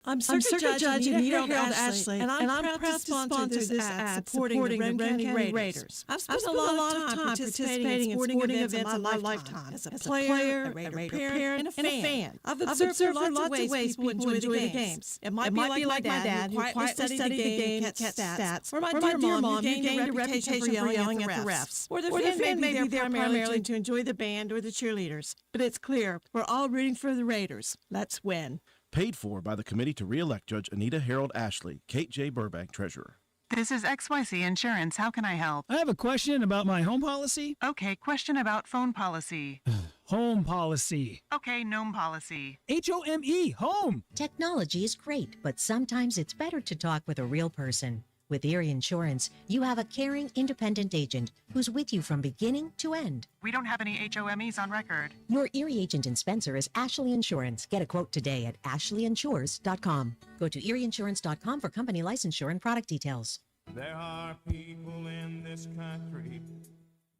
I'm Circuit Judge Anita Harold Ashley, and I'm proud to sponsor this ad supporting the Roane County Raiders. I've spent a lot of time participating in sporting events in my lifetime as a player, a Raider parent, and a fan. I've observed lots of ways people enjoy the games. It might be like my dad, who quietly studied the game and kept stats, or my dear mom, who gained a reputation for yelling at the refs. Or the fan may be there primarily to enjoy the band or the cheerleaders. But it's clear, we're all rooting for the Raiders. Let's win. Paid for by the committee to re-elect Judge Anita Harold Ashley, Kate J. Burbank, Treasurer. This is XYZ Insurance. How can I help? I have a question about my home policy. Okay, question about phone policy. Home policy. Okay, gnome policy. Home, home. Technology is great, but sometimes it's better to talk with a real person. With Erie Insurance, you have a caring, independent agent who's with you from beginning to end. We don't have any HOMEs on record. Your Erie agent in Spencer is Ashley Insurance. Get a quote today at ashleyinsures.com. Go to erieinsurance.com for company licensure and product details. There are people in this country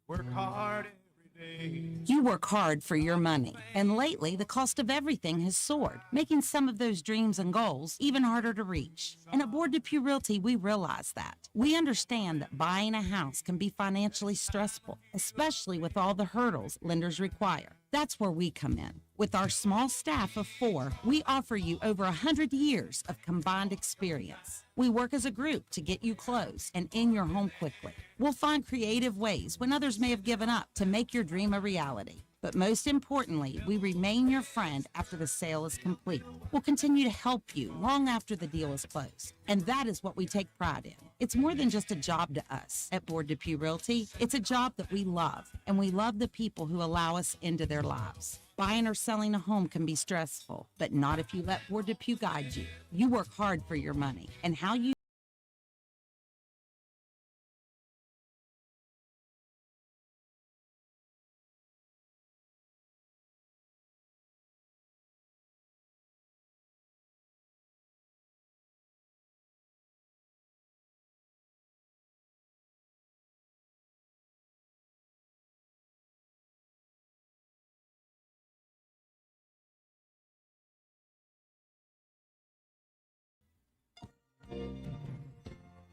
work hard every day. You work hard for your money, and lately the cost of everything has soared, making some of those dreams and goals even harder to reach. And at Board Depew Realty, we realize that. We understand that buying a house can be financially stressful, especially with all the hurdles lenders require. That's where we come in. With our small staff of 4, we offer you over 100 years of combined experience. We work as a group to get you closed and in your home quickly. We'll find creative ways when others may have given up to make your dream a reality. But most importantly, we remain your friend after the sale is complete. We'll continue to help you long after the deal is closed. And that is what we take pride in. It's more than just a job to us at Board Depew Realty. It's a job that we love, and we love the people who allow us into their lives. Buying or selling a home can be stressful, but not if you let Board Depew guide you. You work hard for your money, and how you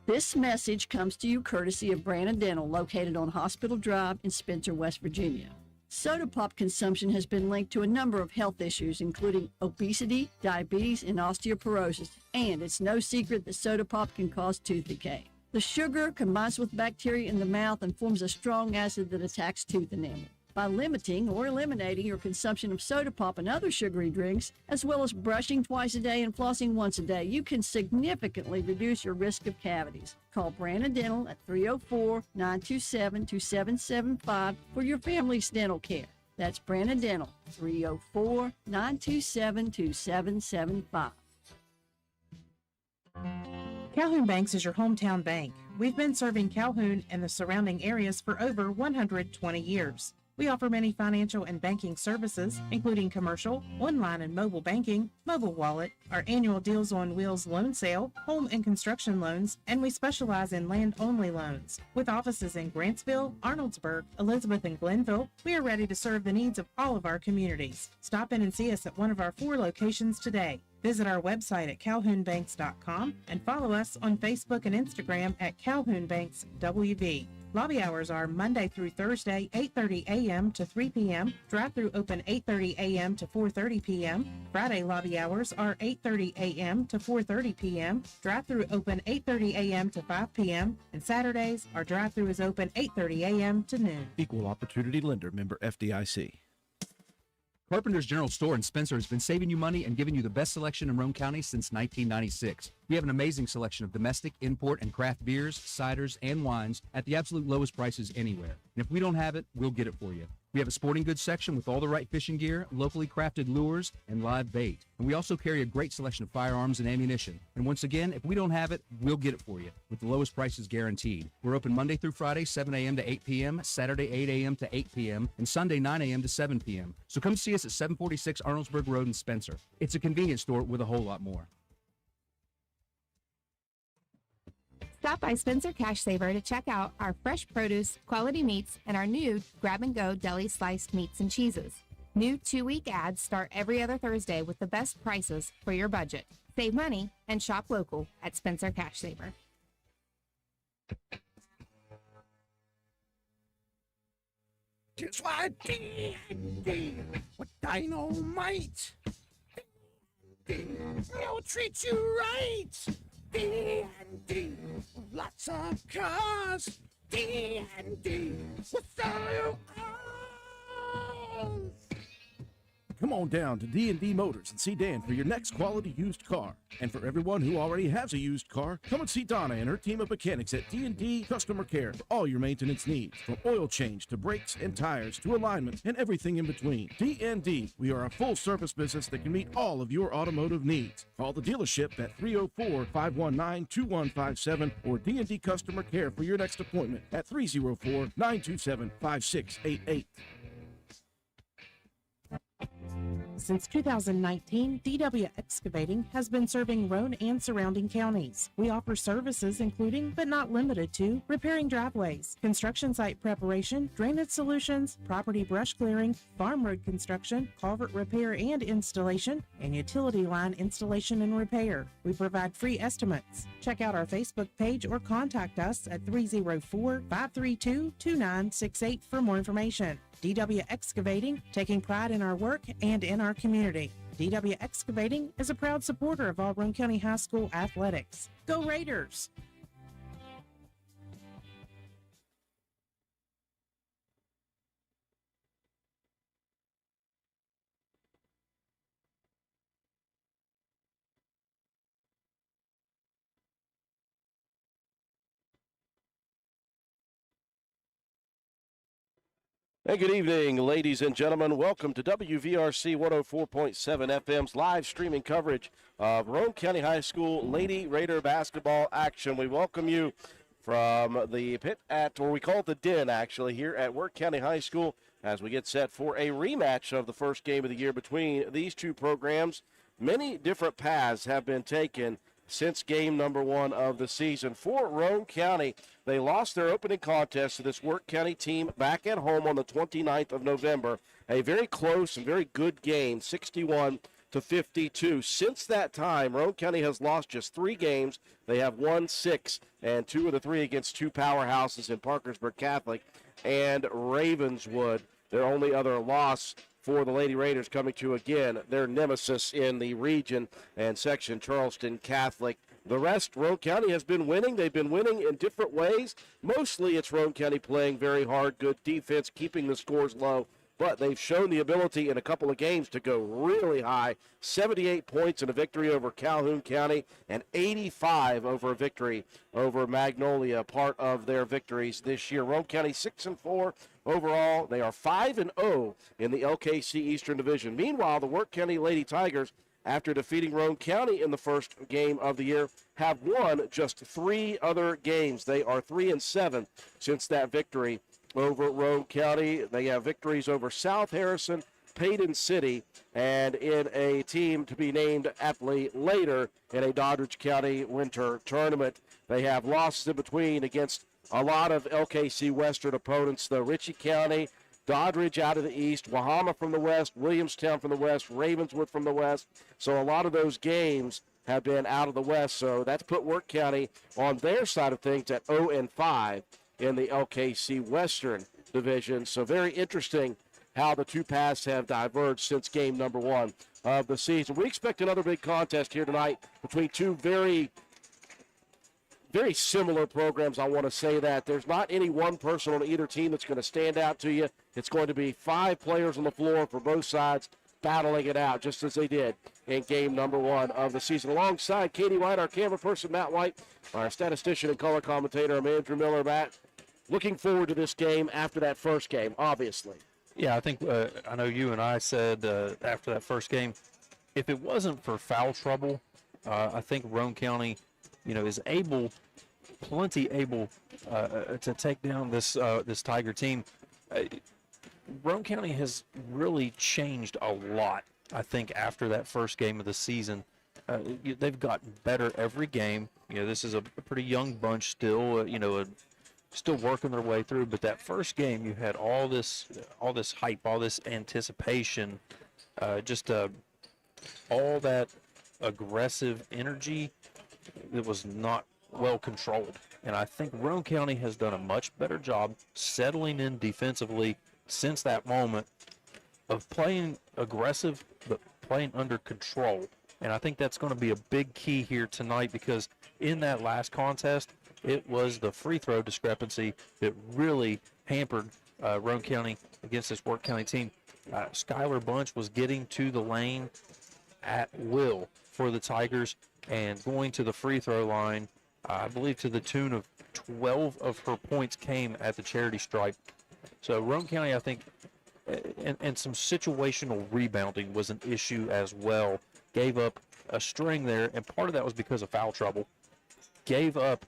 This message comes to you courtesy of Brandon Dental, located on Hospital Drive in Spencer, West Virginia. Soda pop consumption has been linked to a number of health issues, including obesity, diabetes, and osteoporosis, and it's no secret that soda pop can cause tooth decay. The sugar combines with bacteria in the mouth and forms a strong acid that attacks tooth enamel. By limiting or eliminating your consumption of soda pop and other sugary drinks, as well as brushing twice a day and flossing once a day, you can significantly reduce your risk of cavities. Call Brandon Dental at 304-927-2775 for your family's dental care. That's Brandon Dental, 304-927-2775. Calhoun Banks is your hometown bank. We've been serving Calhoun and the surrounding areas for over 120 years. We offer many financial and banking services, including commercial, online and mobile banking, mobile wallet, our annual Deals on Wheels loan sale, home and construction loans, and we specialize in land-only loans. With offices in Grantsville, Arnoldsburg, Elizabeth, and Glenville, we are ready to serve the needs of all of our communities. Stop in and see us at one of our 4 locations today. Visit our website at calhounbanks.com and follow us on Facebook and Instagram at Calhoun Banks WV. Lobby hours are Monday through Thursday, 8:30 a.m. to 3 p.m. Drive-through open 8:30 a.m. to 4:30 p.m. Friday lobby hours are 8:30 a.m. to 4:30 p.m. Drive-through open 8:30 a.m. to 5 p.m. And Saturdays, our drive-through is open 8:30 a.m. to noon. Equal Opportunity Lender, member FDIC. Carpenter's General Store in Spencer has been saving you money and giving you the best selection in Roane County since 1996. We have an amazing selection of domestic, import, and craft beers, ciders, and wines at the absolute lowest prices anywhere. And if we don't have it, we'll get it for you. We have a sporting goods section with all the right fishing gear, locally crafted lures, and live bait. And we also carry a great selection of firearms and ammunition. And once again, if we don't have it, we'll get it for you with the lowest prices guaranteed. We're open Monday through Friday, 7 a.m. to 8 p.m., Saturday, 8 a.m. to 8 p.m., and Sunday, 9 a.m. to 7 p.m. So come see us at 746 Arnoldsburg Road in Spencer. It's a convenience store with a whole lot more. Stop by Spencer Cash Saver to check out our fresh produce, quality meats, and our new grab-and-go deli sliced meats and cheeses. New 2-week ads start every other Thursday with the best prices for your budget. Save money and shop local at Spencer Cash Saver. Just like D&D with dynamite. They'll treat you right. D&D, lots of cars. D&D, with all your cars. Come on down to D&D Motors and see Dan for your next quality used car. And for everyone who already has a used car, come and see Donna and her team of mechanics at D&D Customer Care for all your maintenance needs, from oil change to brakes and tires to alignment and everything in between. D&D, we are a full-service business that can meet all of your automotive needs. Call the dealership at 304-519-2157 or D&D Customer Care for your next appointment at 304-927-5688. Since 2019, DW Excavating has been serving Roane and surrounding counties. We offer services including, but not limited to, repairing driveways, construction site preparation, drainage solutions, property brush clearing, farm road construction, culvert repair and installation, and utility line installation and repair. We provide free estimates. Check out our Facebook page or contact us at 304-532-2968 for more information. DW Excavating, taking pride in our work and in our community. DW Excavating is a proud supporter of all Roane County High School athletics. Go Raiders! Hey, good evening, ladies and gentlemen. Welcome to WVRC 104.7 FM's live streaming coverage of Roane County High School Lady Raider basketball action. We welcome you from the pit or we call it the Den, actually, here at Wirt County High School as we get set for a rematch of the first game of the year between these two programs. Many different paths have been taken since game number one of the season. For Roane County, they lost their opening contest to this Wirt County team back at home on the 29th of November. A very close and very good game, 61-52. Since that time, Roane County has lost just 3 games. They have won 6, and 2 of the 3 against 2 powerhouses in Parkersburg Catholic and Ravenswood. Their only other loss for the Lady Raiders coming to, again, their nemesis in the region and section, Charleston Catholic. The rest, Roane County has been winning. They've been winning in different ways. Mostly it's Roane County playing very hard, good defense, keeping the scores low. But they've shown the ability in a couple of games to go really high. 78 points in a victory over Calhoun County and 85 over a victory over Magnolia, part of their victories this year. Roane County 6-4 overall. They are 5-0 in the LKC Eastern Division. Meanwhile, the Wirt County Lady Tigers, after defeating Roane County in the first game of the year, have won just 3 other games. They are 3-7 since that victory over Roane County. They have victories over South Harrison, Payton City, and in a team to be named aptly later in a Doddridge County winter tournament. They have losses in between against a lot of LKC Western opponents, though. Ritchie County, Doddridge out of the east, Wahama from the west, Williamstown from the west, Ravenswood from the west. So a lot of those games have been out of the west. So that's put Wirt County on their side of things at 0-5 in the LKC Western Division. So very interesting how the two paths have diverged since game number one of the season. We expect another big contest here tonight between two very similar programs. I want to say that there's not any one person on either team that's going to stand out to you. It's going to be 5 players on the floor for both sides battling it out, just as they did in game number one of the season. Alongside Katie White, our camera person, Matt White, our statistician and color commentator, I'm Andrew Miller. Matt, looking forward to this game after that first game, obviously. Yeah, I think I know you and I said after that first game, if it wasn't for foul trouble, I think Roane County, is plenty able to take down this Tiger team. Roane County has really changed a lot, I think, after that first game of the season. They've gotten better every game. This is a pretty young bunch still, still working their way through. But that first game, you had all this hype, all this anticipation, all that aggressive energy that was not well controlled. And I think Roane County has done a much better job settling in defensively since that moment of playing aggressive but playing under control. And I think that's going to be a big key here tonight, because in that last contest, it was the free throw discrepancy that really hampered Roane County against this Wirt County team. Skylar Bunch was getting to the lane at will for the Tigers and going to the free throw line, I believe to the tune of 12 of her points came at the charity stripe. So Roane County, I think, and some situational rebounding was an issue as well. Gave up a string there, and part of that was because of foul trouble. Gave up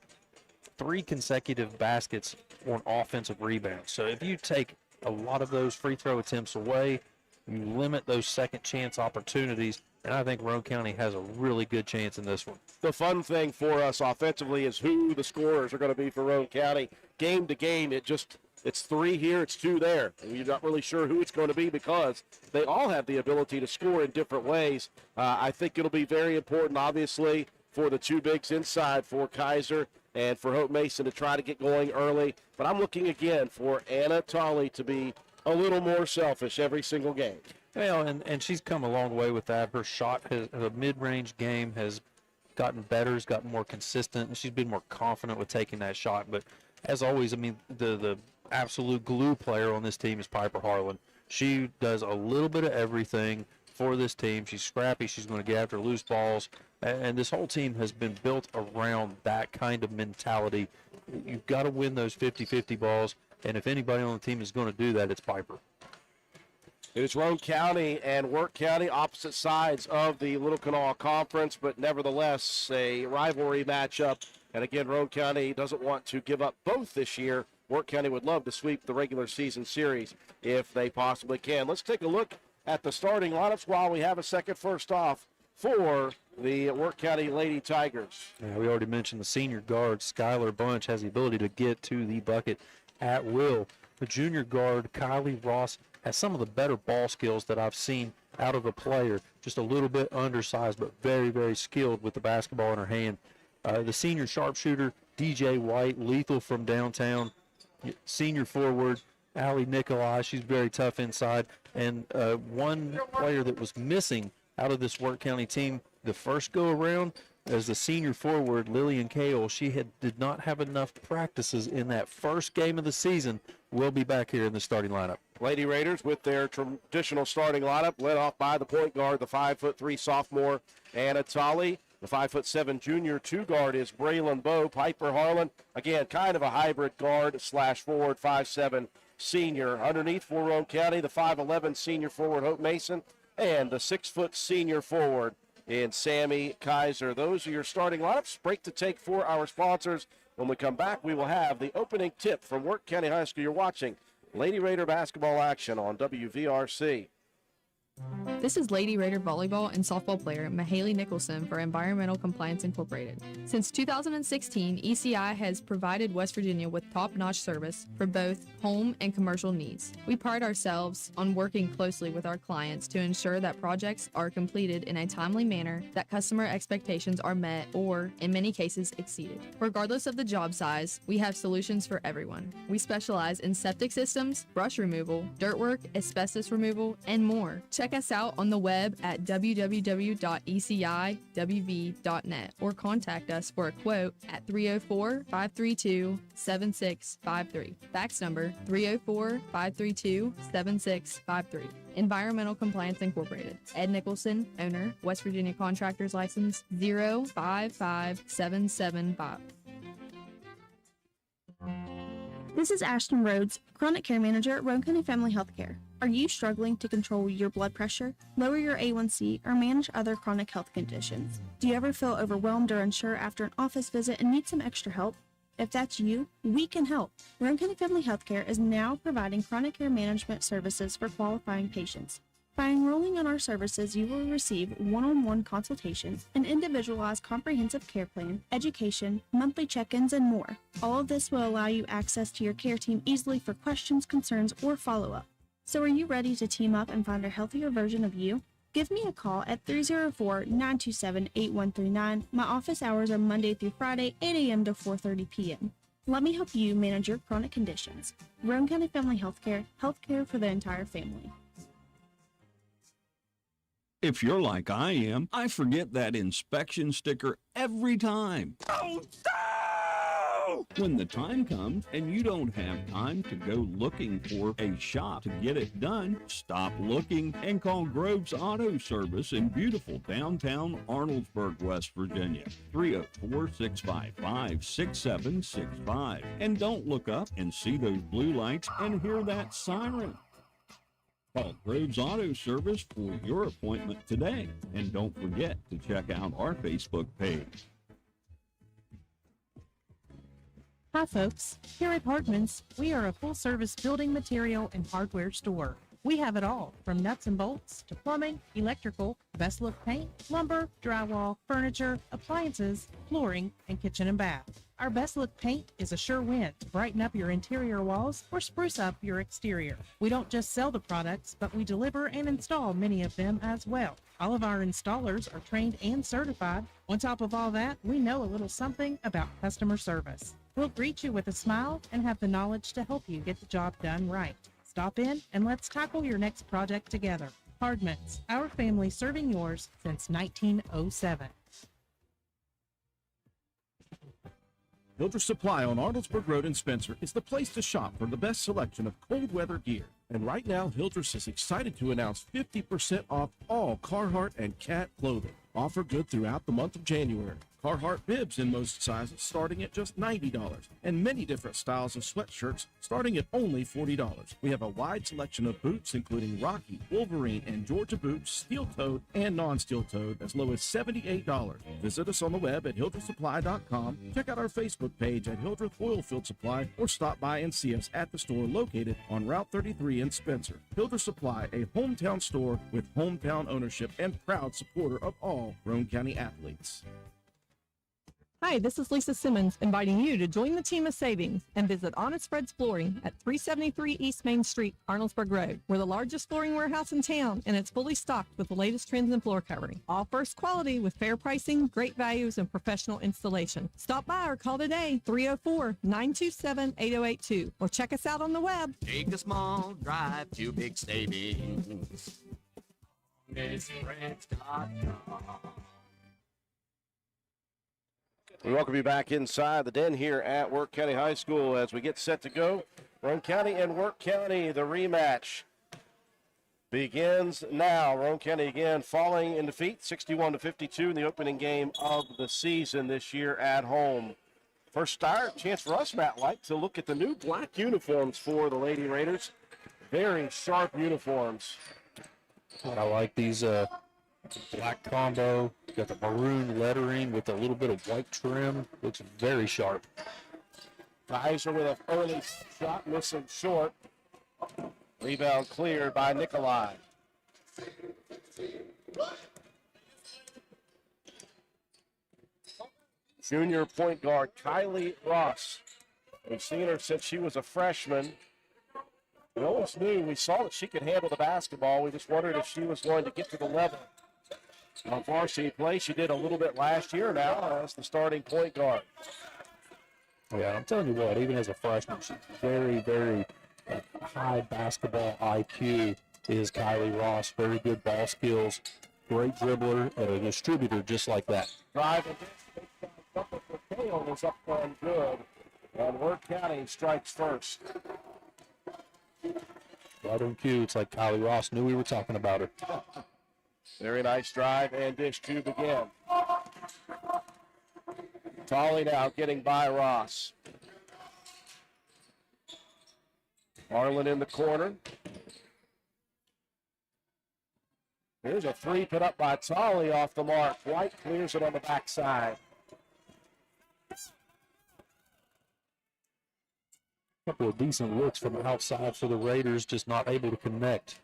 3 consecutive baskets on offensive rebounds. So if you take a lot of those free throw attempts away, you limit those second chance opportunities, and I think Roane County has a really good chance in this one. The fun thing for us offensively is who the scorers are going to be for Roane County. Game to game, it's 3 here, it's 2 there. And you're not really sure who it's going to be because they all have the ability to score in different ways. I think it'll be very important, obviously, for the 2 bigs inside for Kaiser and for Hope Mason to try to get going early. But I'm looking again for Anna Tolley to be a little more selfish every single game. Well, and she's come a long way with that. Her shot, her mid-range game has gotten better, has gotten more consistent, and she's been more confident with taking that shot. But as always, I mean, the absolute glue player on this team is Piper Harlan. She does a little bit of everything for this team. She's scrappy. She's going to get after loose balls. And this whole team has been built around that kind of mentality. You've got to win those 50-50 balls, and if anybody on the team is going to do that, it's Piper. It's Roane County and Wirt County, opposite sides of the Little Kanawha Conference, but nevertheless a rivalry matchup. And again, Roane County doesn't want to give up both this year. Wirt County would love to sweep the regular season series if they possibly can. Let's take a look at the starting lineups while we have a second. First off, for the Wirt County Lady Tigers. Yeah, we already mentioned the senior guard, Skylar Bunch, has the ability to get to the bucket at will. The junior guard, Kylie Ross, has some of the better ball skills that I've seen out of a player. Just a little bit undersized, but very, very skilled with the basketball in her hand. The senior sharpshooter, DJ White, lethal from downtown. Senior forward, Allie Nikolai, she's very tough inside. And one player that was missing out of this Wirt County team the first go-around as the senior forward, Lillian Cale. She did not have enough practices in that first game of the season. Will be back here in the starting lineup. Lady Raiders with their traditional starting lineup, led off by the point guard, the 5'3" sophomore Anna Tolley. The 5'7" junior 2 guard is Braylon Bowe. Piper Harlan, again, kind of a hybrid guard / forward, 5'7" senior. Underneath for Roane County, the 5'11" senior forward Hope Mason, and the 6' senior forward in Sammy Kaiser. Those are your starting lineups. Break to take for our sponsors. When we come back, we will have the opening tip from Wirt County High School. You're watching Lady Raider basketball action on WVRC. This is Lady Raider volleyball and softball player Mahaley Nicholson for Environmental Compliance Incorporated. Since 2016, ECI has provided West Virginia with top-notch service for both home and commercial needs. We pride ourselves on working closely with our clients to ensure that projects are completed in a timely manner, that customer expectations are met or, in many cases, exceeded. Regardless of the job size, we have solutions for everyone. We specialize in septic systems, brush removal, dirt work, asbestos removal, and more. Check us out on the web at www.eciwv.net or contact us for a quote at 304-532-7653. Fax number 304-532-7653. Environmental Compliance Incorporated. Ed Nicholson, owner, West Virginia Contractors License 055775. This is Ashton Rhodes, Chronic Care Manager at Roane County Family Healthcare. Are you struggling to control your blood pressure, lower your A1C, or manage other chronic health conditions? Do you ever feel overwhelmed or unsure after an office visit and need some extra help? If that's you, we can help. Roane County Family Healthcare is now providing chronic care management services for qualifying patients. By enrolling in our services, you will receive one-on-one consultations, an individualized comprehensive care plan, education, monthly check-ins, and more. All of this will allow you access to your care team easily for questions, concerns, or follow-up. So are you ready to team up and find a healthier version of you? Give me a call at 304-927-8139. My office hours are Monday through Friday, 8 a.m. to 4:30 p.m. Let me help you manage your chronic conditions. Roane County Family Healthcare, healthcare for the entire family. If you're like I am, I forget that inspection sticker every time. Oh, no! When the time comes and you don't have time to go looking for a shop to get it done, stop looking and call Groves Auto Service in beautiful downtown Arnoldesburg, West Virginia. 304-655-6765. And don't look up and see those blue lights and hear that siren. Call Groves Auto Service for your appointment today. And don't forget to check out our Facebook page. Hi folks, here at Hardman's, we are a full-service building material and hardware store. We have it all, from nuts and bolts to plumbing, electrical, best look paint, lumber, drywall, furniture, appliances, flooring, and kitchen and bath. Our best look paint is a sure win to brighten up your interior walls or spruce up your exterior. We don't just sell the products, but we deliver and install many of them as well. All of our installers are trained and certified. On top of all that, we know a little something about customer service. We'll greet you with a smile and have the knowledge to help you get the job done right. Stop in and let's tackle your next project together. Hardman's, our family serving yours since 1907. Hildreth Supply on Arnoldesburg Road in Spencer is the place to shop for the best selection of cold weather gear. And right now, Hildreth is excited to announce 50% off all Carhartt and Cat clothing. Offer good throughout the month of January. Carhartt bibs in most sizes starting at just $90, and many different styles of sweatshirts starting at only $40. We have a wide selection of boots including Rocky, Wolverine, and Georgia boots, steel-toed and non-steel-toed, as low as $78. Visit us on the web at HildrethSupply.com, check out our Facebook page at Hildreth Oilfield Supply, or stop by and see us at the store located on Route 33 in Spencer. Hildreth Supply, a hometown store with hometown ownership and proud supporter of all Roane County athletes. Hi, this is Lisa Simmons inviting you to join the team of savings and visit Honest Fred's Flooring at 373 East Main Street, Arnoldesburg Road. We're the largest flooring warehouse in town, and it's fully stocked with the latest trends in floor covering. All first quality with fair pricing, great values, and professional installation. Stop by or call today, 304-927-8082, or check us out on the web. Take a small drive to big savings. We welcome you back inside the den here at Wirt County High School as we get set to go. Roane County and Wirt County, the rematch begins now. Roane County again falling in defeat, 61-52 in the opening game of the season this year at home. First start, chance for us, Matt White, to look at the new black uniforms for the Lady Raiders. Very sharp uniforms. I like these black combo. Got the maroon lettering with a little bit of white trim. Looks very sharp. Kaiser with an early shot, missing short. Rebound cleared by Nikolai. Junior point guard Kylie Ross. We've seen her since she was a freshman. We always knew, we saw that she could handle the basketball. We just wondered if she was going to get to the level of varsity play. She did a little bit last year now as the starting point guard. Yeah, I'm telling you what, even as a freshman, she's very, very high basketball IQ is Kylie Ross. Very good ball skills, great dribbler, and a distributor just like that. Drive for Kale is up and good, and Wirt County strikes first. Right on cue, it's like Kylie Ross knew we were talking about her. Very nice drive and dish to begin. Tolley now getting by Ross. Marlin in the corner. Here's a three put up by Tolley off the mark. White clears it on the backside. Couple of decent looks from outside for the Raiders, just not able to connect.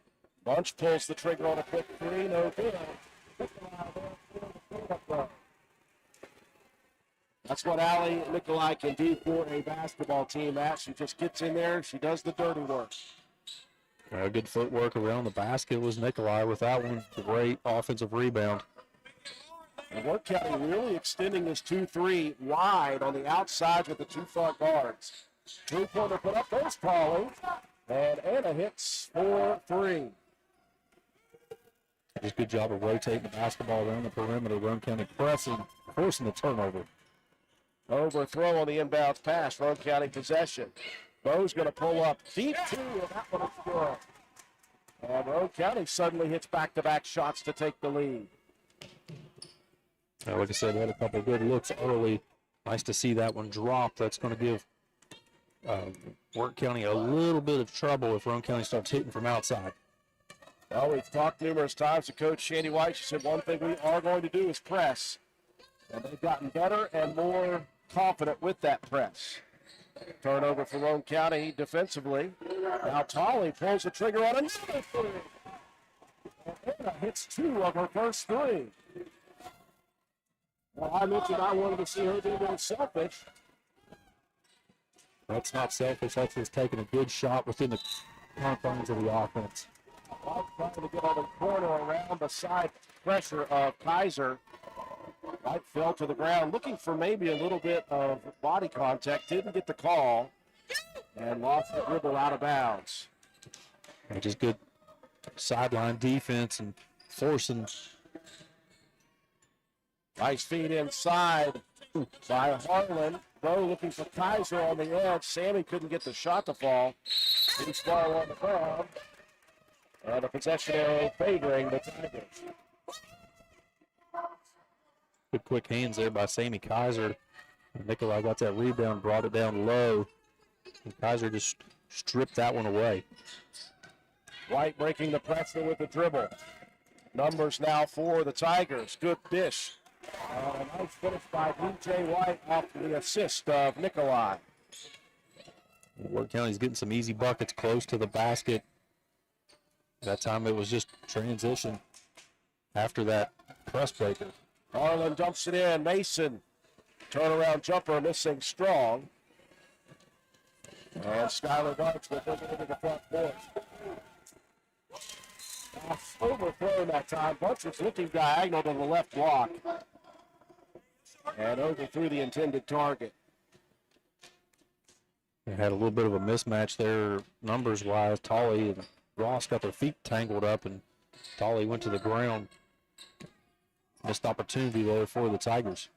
Bunch pulls the trigger on a quick three, no good. That's what Allie Nikolai can do for a basketball team, Matt. She just gets in there, she does the dirty work. Good footwork around the basket was Nikolai with that one. Great offensive rebound. And Wirt County really extending this 2-3 wide on the outside with the two front guards. Three-pointer put up, there's Pauly. And Anna hits for 3. Just good job of rotating the basketball around the perimeter. Roane County pressing, forcing the turnover. Overthrow on the inbounds pass. Roane County possession. Bo's going to pull up deep 2, and that one is good. And Roane County suddenly hits back-to-back shots to take the lead. Like I said, they had a couple of good looks early. Nice to see that one drop. That's going to give Wirt County a little bit of trouble if Roane County starts hitting from outside. Well, we've talked numerous times to Coach Shandy White. She said one thing we are going to do is press. And they've gotten better and more confident with that press. Turnover for Roane County defensively. Now Tolley pulls the trigger on another 3. And Anna hits 2 of her first 3. Well, I mentioned I wanted to see her be more selfish. That's not selfish. That's just taking a good shot within the confines of the offense. White trying to get on the corner around the side pressure of Kaiser. White fell to the ground, looking for maybe a little bit of body contact. Didn't get the call and lost the dribble out of bounds. And just good sideline defense and forcing. Nice feed inside by Harlan. Bo looking for Kaiser on the edge. Sammy couldn't get the shot to fall. He's ball on the ground. And a possession arrow favoring the Tigers. Good quick hands there by Sammy Kaiser. And Nikolai got that rebound, brought it down low. And Kaiser just stripped that one away. White breaking the pressure with the dribble. Numbers now for the Tigers. Good dish. Nice finish by DJ White off the assist of Nikolai. Wirt County's getting some easy buckets close to the basket. That time it was just transition after that press breaker. Harlan dumps it in. Mason, turnaround jumper missing strong. And Skylar Darts will take it into the front court. Overthrown that time. Buncher's looking diagonal to the left block. And overthrew the intended target. They had a little bit of a mismatch there numbers-wise. Tolley and Ross got their feet tangled up, and Tolley went to the ground. Missed opportunity there for the Tigers.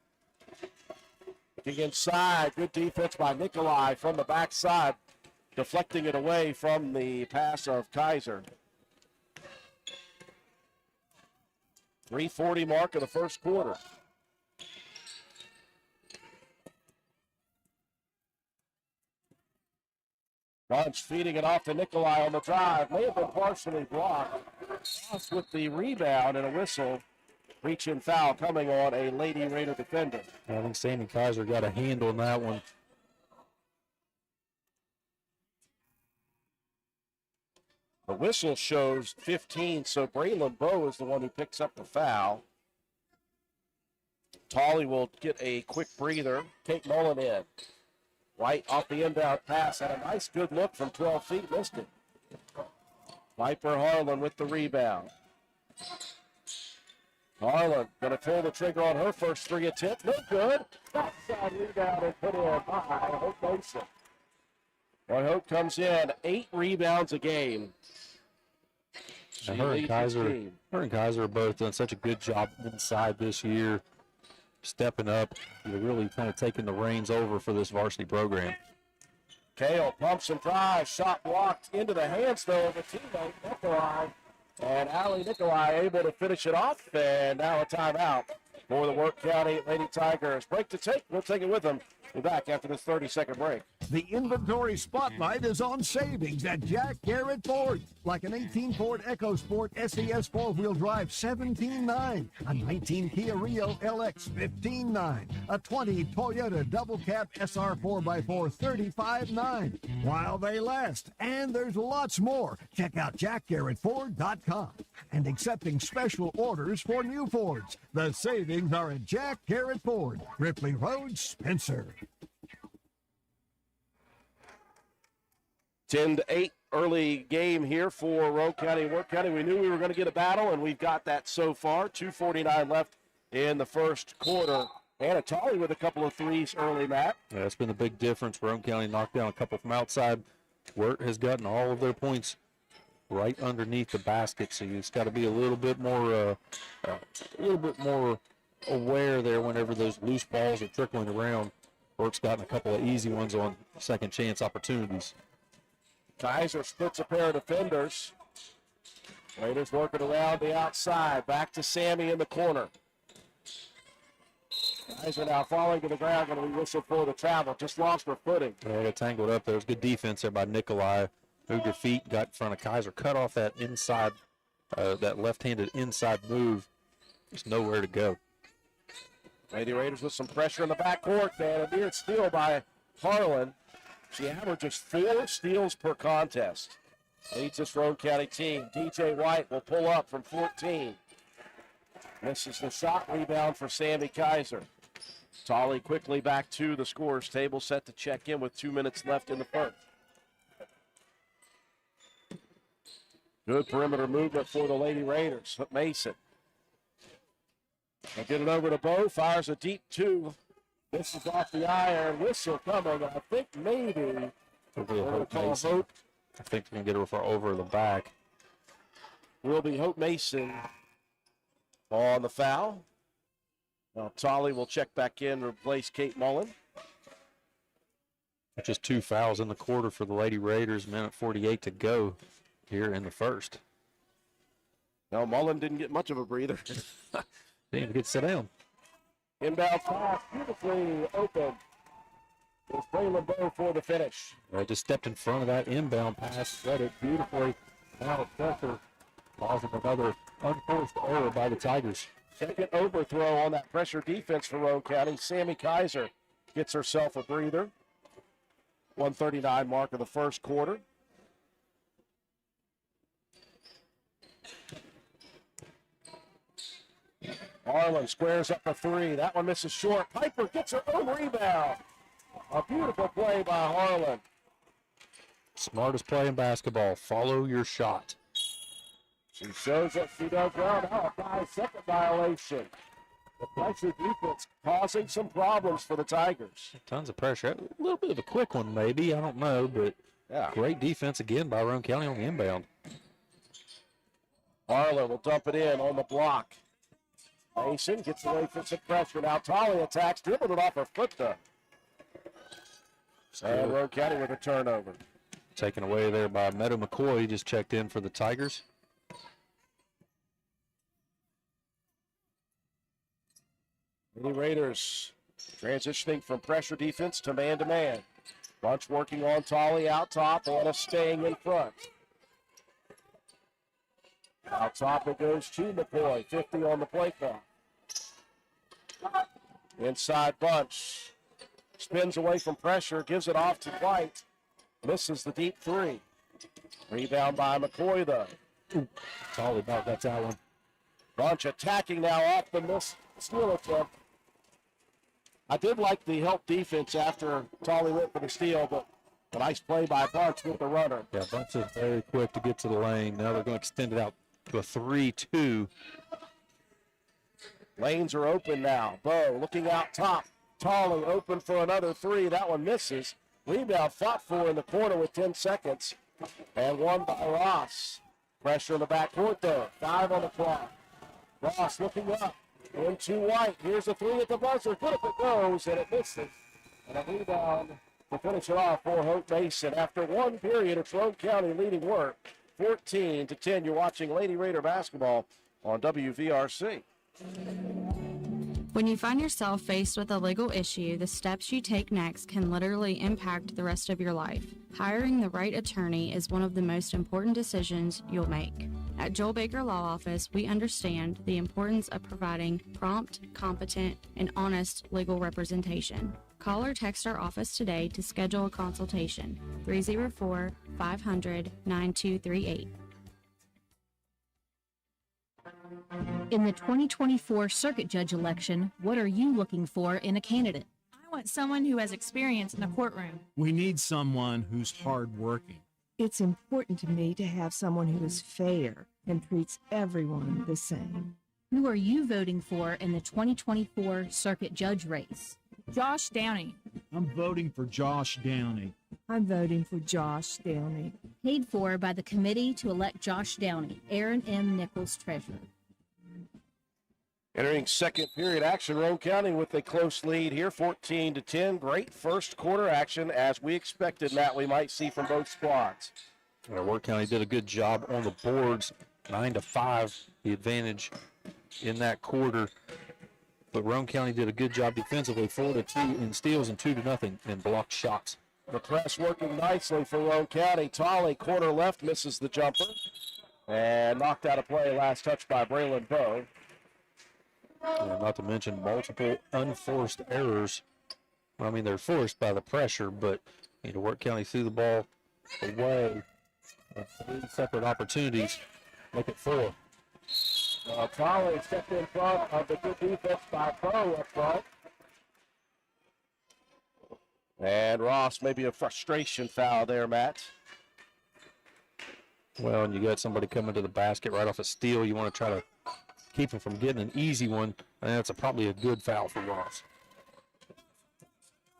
Looking inside, good defense by Nikolai from the backside, deflecting it away from the pass of Kaiser. 3:40 mark of the first quarter. Bunch feeding it off to Nikolai on the drive. May have been partially blocked. Ross with the rebound and a whistle. Reach-in foul coming on a Lady Raider defender. I think Sammy Kaiser got a hand on that one. The whistle shows 15, so Braylon Bowe is the one who picks up the foul. Tolley will get a quick breather. Kate Mullen in. White off the inbound pass. Had a nice good look from 12 feet. Missed it. Viper Harlan with the rebound. Harlan going to pull the trigger on her first 3 attempt. No good. Backside rebound and put in by Hope Mason. Boy, Hope comes in 8 rebounds a game. Her and Kaiser have both done such a good job inside this year, stepping up. They're really kind of taking the reins over for this varsity program. Kale pumps and drives. Shot blocked into the hands, though, of a teammate, Nikolai. And Allie Nikolai able to finish it off. And now a timeout for the Wirt County Lady Tigers. Break to take. We'll take it with them. We'll be back after this 30-second break. The inventory spotlight is on savings at Jack Garrett Ford. Like an 18 Ford EcoSport SES 4-wheel drive, $17,900. A 19 Kia Rio LX, $15,900. A 20 Toyota Double Cab SR 4x4, $35,900. While they last. And there's lots more. Check out jackgarrettford.com. And accepting special orders for new Fords. The savings are at Jack Garrett Ford, Ripley Road, Spencer. 10-8 early game here for Roane County and Wirt County. We knew we were going to get a battle, and we've got that so far. 2:49 left in the first quarter. And Tolley with a couple of threes early, Matt. Yeah, that's been the big difference. Roane County knocked down a couple from outside. Wirt has gotten all of their points right underneath the basket, so you just got to be a little bit more aware there whenever those loose balls are trickling around. Wirt's gotten a couple of easy ones on second chance opportunities. Kaiser splits a pair of defenders. Raiders working around the outside. Back to Sammy in the corner. Kaiser now falling to the ground, going to be whistled for the travel. Just lost her footing. Yeah, got tangled up there. It was good defense there by Nikolai. Moved her feet, got in front of Kaiser, cut off that inside, that left-handed inside move. There's nowhere to go. Lady Raiders with some pressure in the backcourt, and a near steal by Harlan. She averages 4 steals per contest. Leads this Roane County team. DJ White will pull up from 14. Misses the shot, rebound for Sammy Kaiser. Tolley quickly back to the scorer's table, set to check in with 2 minutes left in the first. Good perimeter movement for the Lady Raiders. Mason. They get it over to Bo, fires a deep 2. This is off the iron. Whistle coming. I think maybe. Hope Mason. I think they're going to get her over the back. Will be Hope Mason on the foul. Now Tolley will check back in, replace Kate Mullen. Just 2 fouls in the quarter for the Lady Raiders. Minute 48 to go here in the first. No, Mullen didn't get much of a breather. Didn't even get to sit down. Inbound pass, beautifully open. It's Braylon Bowe for the finish. They just stepped in front of that inbound pass, read it beautifully. Now it's pressure, causing another unforced error by the Tigers. Second overthrow on that pressure defense for Roane County. Sammy Kaiser gets herself a breather. 1:39 mark of the first quarter. Harlan squares up a 3. That one misses short. Piper gets her own rebound. A beautiful play by Harlan. Smartest play in basketball. Follow your shot. She shows that she does well. Now a 5-second violation. The pressure defense causing some problems for the Tigers. Tons of pressure. A little bit of a quick one maybe. I don't know, but yeah. Great defense again by Roane County on the inbound. Harlan will dump it in on the block. Mason gets away from some pressure. Now Tolley attacks, dribbled it off her foot though. And Roane County with a turnover. Taken away there by Meadow McCoy. He just checked in for the Tigers. Lady Raiders transitioning from pressure defense to man-to-man. Bunch working on Tolley out top. Anna staying in front. Out top it goes to McCoy. 50 on the play clock. Inside Bunch. Spins away from pressure. Gives it off to White. Misses the deep 3. Rebound by McCoy though. Tolley about that's that one. Bunch attacking now off the miss. Steal attempt. I did like the help defense after Tolley went for the steal, but a nice play by Bunch with the runner. Yeah, Bunch is very quick to get to the lane. Now they're going to extend it out to a 3-2. Lanes are open now. Bo looking out top. Tolley open for another 3. That one misses. Rebound fought for in the corner with 10 seconds. And one by Ross. Pressure in the backcourt though. 5 on the clock. Ross looking up. Into White. Here's a 3 at the buzzer. Good if it goes, and it misses. And a rebound to finish it off for Hope Mason. After one period, it's Roane County leading Wirt 14-10. You're watching Lady Raider basketball on WVRC. When you find yourself faced with a legal issue, the steps you take next can literally impact the rest of your life. Hiring the right attorney is one of the most important decisions you'll make. At Joel Baker Law Office, we understand the importance of providing prompt, competent, and honest legal representation. Call or text our office today to schedule a consultation. 304-500-9238. In the 2024 Circuit Judge election, what are you looking for in a candidate? I want someone who has experience in the courtroom. We need someone who's hardworking. It's important to me to have someone who is fair and treats everyone the same. Who are you voting for in the 2024 circuit judge race? Josh Downey. I'm voting for Josh Downey. I'm voting for Josh Downey. Paid for by the committee to elect Josh Downey, Aaron M. Nichols, treasurer. Entering second period action, Roane County with a close lead here, 14-10. Great first quarter action, as we expected, Matt, we might see from both squads. Wirt County did a good job on the boards, 9-5, the advantage in that quarter. But Roane County did a good job defensively, 4-2 in steals and 2-0 in blocked shots. The press working nicely for Roane County. Tolley, corner left, misses the jumper. And knocked out of play, last touch by Braylon Bowe. Not to mention multiple unforced errors. Well, I mean, they're forced by the pressure, but Wirt County threw the ball away on 3 separate opportunities. Make it 4. Tolley stepped in front of the good defense by Bowe up front. And Ross, maybe a frustration foul there, Matt. Well, and you got somebody coming to the basket right off a steal. You want to try to keep him from getting an easy one. And that's probably a good foul for Ross.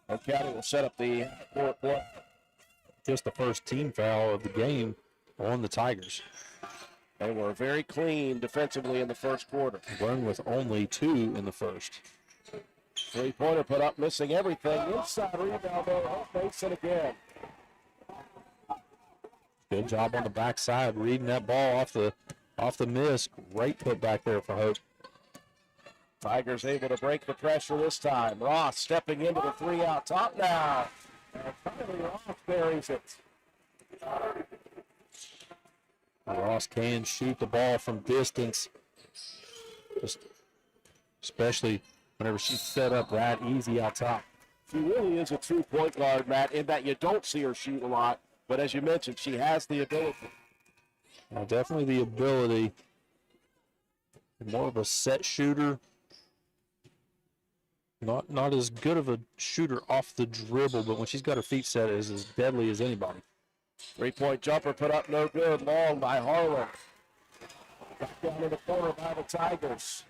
Roane County will set up the court play. Just the first team foul of the game on the Tigers. They were very clean defensively in the first quarter. Run with only 2 in the first. Three-pointer put up, missing everything. Inside rebound, though. Mason again. Good job on the backside, reading that ball off the miss. Great put back there for Hope. Tigers able to break the pressure this time. Ross stepping into the 3 out top now. And finally Ross buries it. Ross can shoot the ball from distance, especially whenever she's set up that easy out top. She really is a true point guard, Matt, in that you don't see her shoot a lot, but as you mentioned, she has the ability. Well, definitely the ability. More of a set shooter. Not as good of a shooter off the dribble, but when she's got her feet set, is as deadly as anybody. Three-point jumper put up no good. Long by Harlan. Back down in the corner by the Tigers.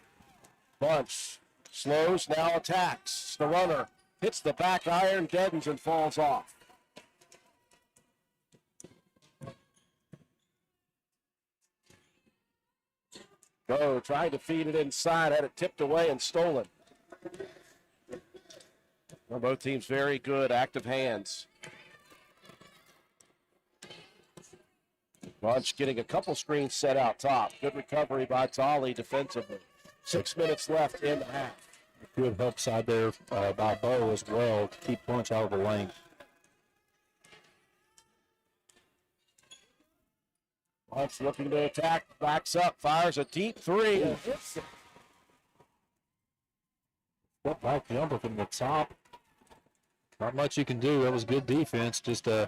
Bunch slows, now attacks. The runner hits the back iron, deadens, and falls off. Go, trying to feed it inside, had it tipped away and stolen. Well, both teams very good, active hands. Bunch getting a couple screens set out top. Good recovery by Tolley defensively. 6 minutes left in the half. Good help side there by Bowe as well to keep Bunch out of the lane. Bunch looking to attack, backs up, fires a deep 3. And hits it. Step back jumper from the top. Not much you can do. That was good defense, just a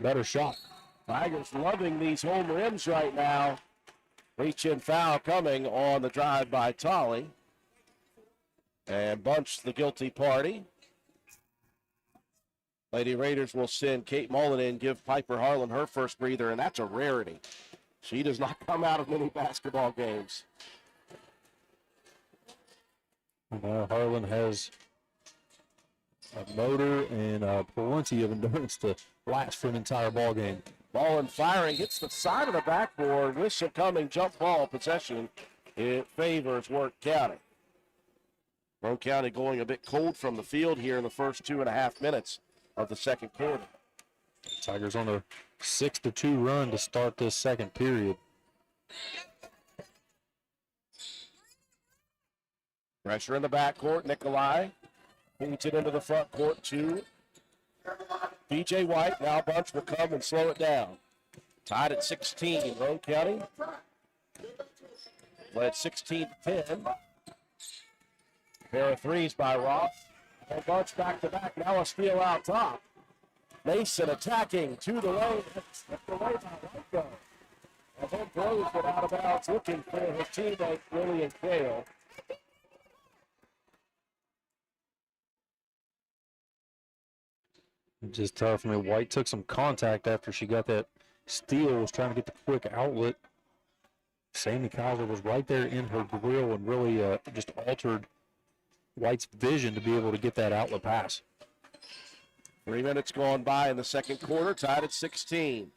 better shot. Tigers loving these home rims right now. Reach-in foul coming on the drive by Tolley. And Bunch the guilty party. Lady Raiders will send Kate Mullen in, give Piper Harlan her first breather, and that's a rarity. She does not come out of many basketball games. Harlan has a motor and plenty of endurance to last for an entire ball game. Mullen firing, hits the side of the backboard. Whistle coming, jump ball possession. It favors Wirt County. Roane County going a bit cold from the field here in the first 2.5 minutes of the second quarter. Tigers on a 6-2 run to start this second period. Pressure in the backcourt. Nikolai feeds it into the front court to DJ White. Now Bunch will come and slow it down. Tied at 16. Roane County led 16-10. Pair of threes by Ross. And Bunch back to back. Now a steal out top. Mason attacking to the lane. Slipped away by White though. And then throws it out of bounds, looking for his teammate Lillian Cale. Just tough. I mean, White took some contact after she got that Steele was trying to get the quick outlet. Sammy Kaiser was right there in her grill and really just altered White's vision to be able to get that outlet pass. 3 minutes gone by in the second quarter, tied at 16.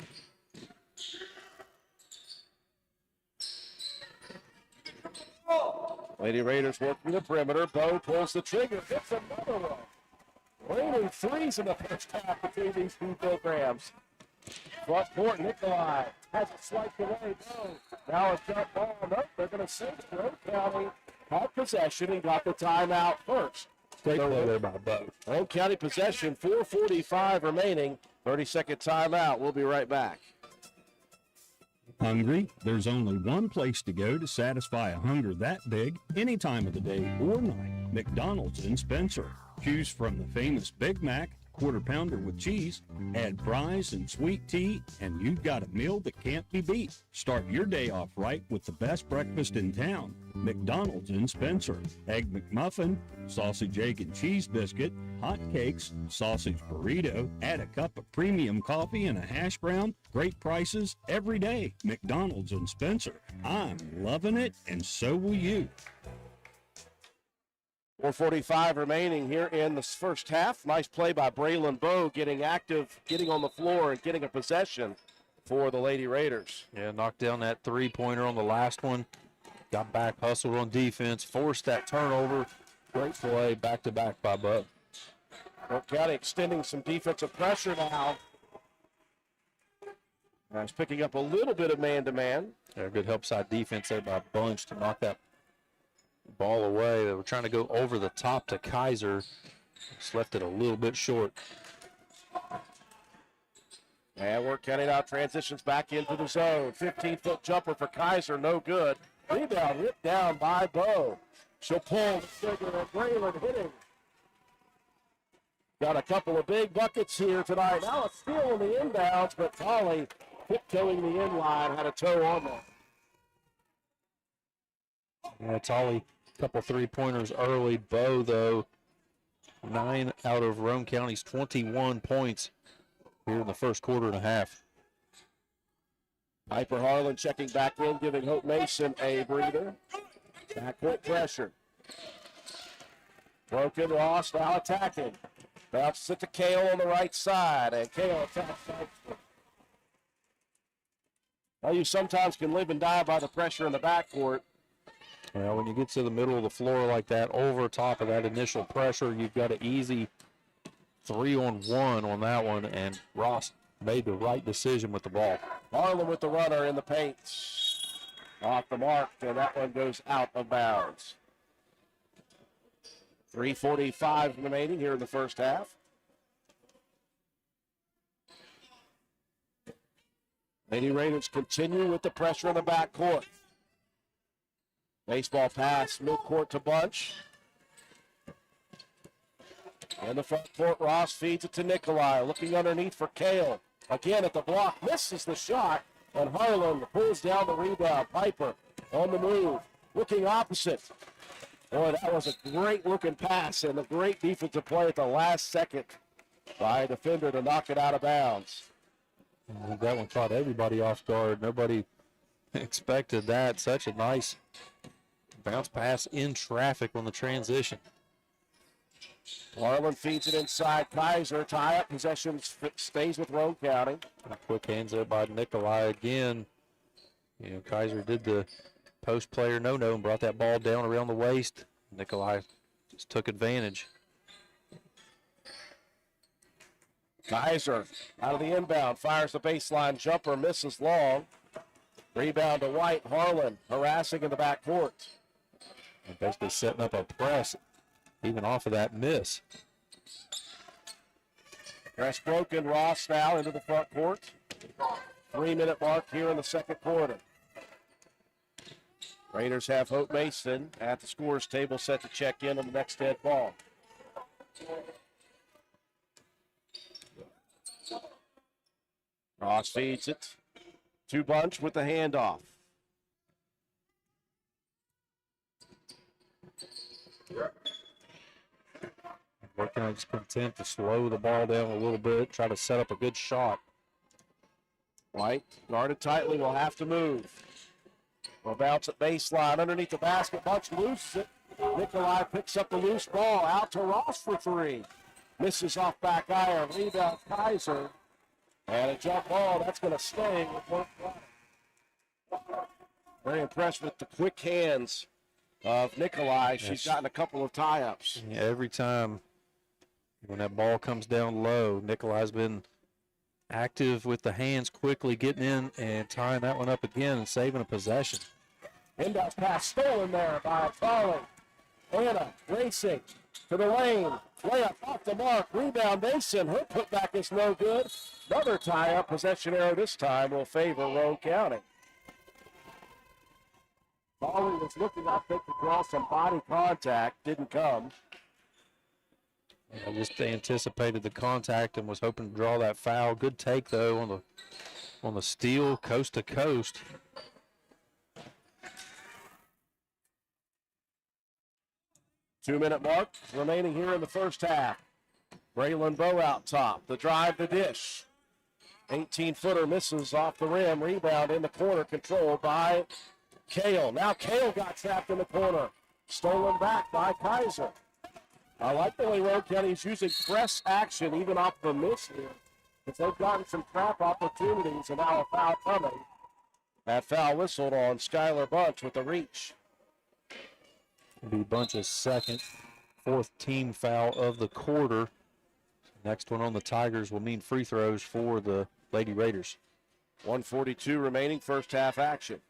Lady Raiders working the perimeter. Bo pulls the trigger, hits another one. Raining threes in the first half between these two programs. Front court, Nikolai has it swiped away. Bo. Now a jump ball. Nope, they're going to save it. Roane County had possession and got the timeout first. Great play there by Bo. Roane County possession, 4:45 remaining. 30-second timeout. We'll be right back. Hungry? There's only one place to go to satisfy a hunger that big any time of the day or night. McDonald's in Spencer. Choose from the famous Big Mac, quarter pounder with cheese, add fries and sweet tea, and you've got a meal that can't be beat. Start your day off right with the best breakfast in town. McDonald's in Spencer. Egg McMuffin, sausage, egg, and cheese biscuit, hot cakes, sausage burrito, add a cup of premium coffee and a hash brown. Great prices every day. McDonald's in Spencer. I'm loving it, and so will you. 4:45 remaining here in the first half. Nice play by Braylon Bowe, getting active, getting on the floor, and getting a possession for the Lady Raiders. Yeah, knocked down that three-pointer on the last one. Got back, hustled on defense, forced that turnover. Great play, back-to-back by Bowe. Roane County extending some defensive pressure now. He's picking up a little bit of man-to-man. Yeah, good help side defense there by Bunch to knock that ball away. They were trying to go over the top to Kaiser. Just left it a little bit short. And Wirt County now transitions back into the zone. 15-foot jumper for Kaiser, no good. Rebound ripped down by Bowe. She'll pull the trigger, and Braylon hitting. Got a couple of big buckets here tonight. Now a steal on the inbounds, but Tolly tiptoeing the inline, had a toe on that. Yeah, Tolly, a couple three-pointers early. Bowe, though, 9 out of Roane County's 21 points here in the first quarter and a half. Piper Harlan checking back in, giving Hope Mason a breather. Backcourt pressure. Broken, Ross now attacking. Bounces it to Kale on the right side, and Kale attacks. Well, you sometimes can live and die by the pressure in the backcourt. Well, when you get to the middle of the floor like that, over top of that initial pressure, you've got an easy 3-on-1 on that one, and Ross made the right decision with the ball. Harlan with the runner in the paint. Off the mark, and that one goes out of bounds. 3:45 remaining here in the first half. Lady Raiders continue with the pressure in the backcourt. Baseball pass, midcourt to Bunch. In the front court, Ross feeds it to Nikolai. Looking underneath for Kale. Again at the block, misses the shot, and Harlan pulls down the rebound. Piper on the move, looking opposite. Boy, that was a great-looking pass and a great defensive play at the last second by a defender to knock it out of bounds. That one caught everybody off guard. Nobody expected that. Such a nice bounce pass in traffic on the transition. Harlan feeds it inside. Kaiser tie up. Possession stays with Roane County. Quick hands there by Nikolai again. You know, Kaiser did the post player no-no and brought that ball down around the waist. Nikolai just took advantage. Kaiser out of the inbound, fires the baseline jumper, misses long. Rebound to White. Harlan harassing in the backcourt. And basically setting up a press even off of that miss. Press broken. Ross now into the front court. 3-minute mark here in the second quarter. Raiders have Hope Mason at the scorer's table set to check in on the next dead ball. Ross feeds it to Bunch with the handoff. Working on his content to slow the ball down a little bit, try to set up a good shot. White guarded tightly, will have to move. Will bounce at baseline underneath the basket. Bunch loses it. Nikolai picks up the loose ball out to Ross for three. Misses off back iron. Rebound Kaiser. And a jump ball. That's going to stay with one play. Very impressed with the quick hands of Nikolai. She's gotten a couple of tie-ups. Yeah, every time when that ball comes down low, Nikolai's been active with the hands, quickly getting in and tying that one up again and saving a possession. Inbound pass stolen there by Farley. Anna racing to the lane. Layup off the mark. Rebound Mason. Her putback is no good. Another tie-up. Possession arrow this time will favor Roane County. Farley was looking, I think, to draw some body contact. Didn't come. I just anticipated the contact and was hoping to draw that foul. Good take though on the steal, coast to coast. Two-minute mark remaining here in the first half. Braylon Bowe out top. The drive, the dish. 18-footer misses off the rim. Rebound in the corner, controlled by Kale. Now Kale got trapped in the corner. Stolen back by Kaiser. I like the way Roane County is using press action even off the miss here. But they've gotten some trap opportunities, and now a foul coming. That foul whistled on Skylar Bunch with the reach. It'll be Bunch's second, fourth team foul of the quarter. Next one on the Tigers will mean free throws for the Lady Raiders. 1:42 remaining, first half action.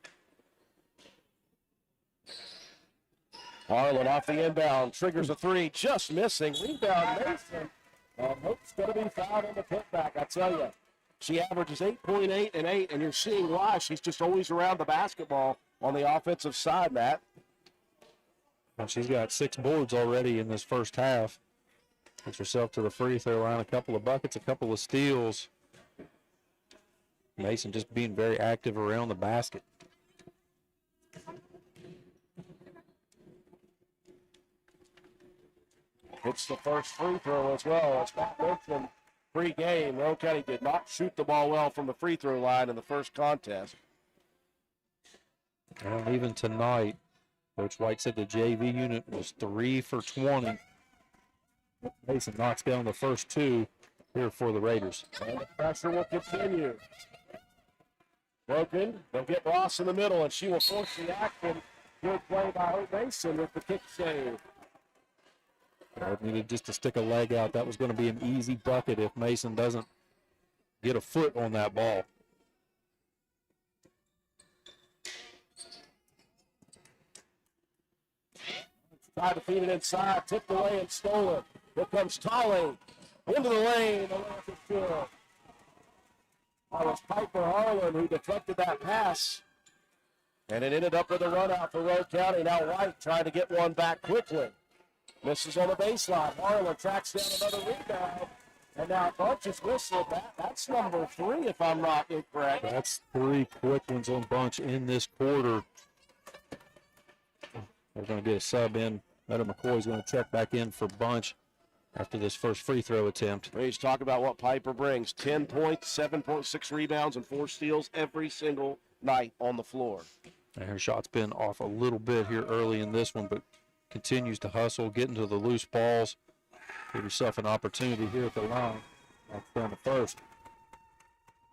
Harlan off the inbound, triggers a three, just missing. Rebound Mason. Hope's going to be fouled in the putback, I tell you. She averages 8.8 and 8, and you're seeing why. She's just always around the basketball on the offensive side, Matt. Well, she's got 6 boards already in this first half. Gets herself to the free throw line, a couple of buckets, a couple of steals. Mason just being very active around the basket. Hits the first free throw as well. As Matt mentioned pre-game, Roane County did not shoot the ball well from the free throw line in the first contest. And even tonight, Coach White said the JV unit was 3 for 20. Mason knocks down the first 2 here for the Raiders. And the pressure will continue. Broken. They'll get Ross in the middle, and she will force the action. Good play by Hope Mason with the kick save. Needed just to stick a leg out. That was going to be an easy bucket if Mason doesn't get a foot on that ball. Tried to feed it inside, tipped away and stolen. Here comes Tolley into the lane. The layup is good. That was Piper Harlan who deflected that pass. And it ended up with a run out for Roane County. Now White trying to get one back quickly. Misses on the baseline. Harlan tracks down another rebound. And now Bunch is whistled. That's number 3, if I'm not incorrect. That's 3 quick ones on Bunch in this quarter. They're going to get a sub in. Meadow McCoy's going to check back in for Bunch after this first free throw attempt. Please talk about what Piper brings. 10 points, 7.6 rebounds, and 4 steals every single night on the floor. And her shot's been off a little bit here early in this one, but continues to hustle, get into the loose balls. Give yourself an opportunity here at the line. That's down the first.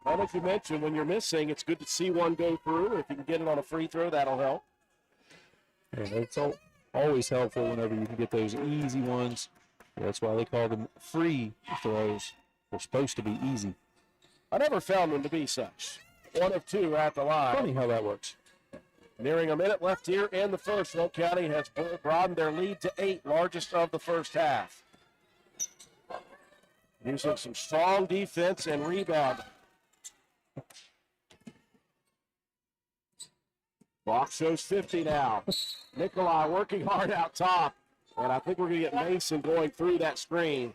And as you mentioned, when you're missing, it's good to see one go through. If you can get it on a free throw, that'll help. And it's always helpful whenever you can get those easy ones. That's why they call them free throws. They're supposed to be easy. I never found them to be such. 1 of 2 at the line. Funny how that works. Nearing a minute left here in the first. Roane County has broadened their lead to 8, largest of the first half. Using some strong defense and rebounding. Clock shows 50 now. Nikolai working hard out top. And I think we're going to get Mason going through that screen.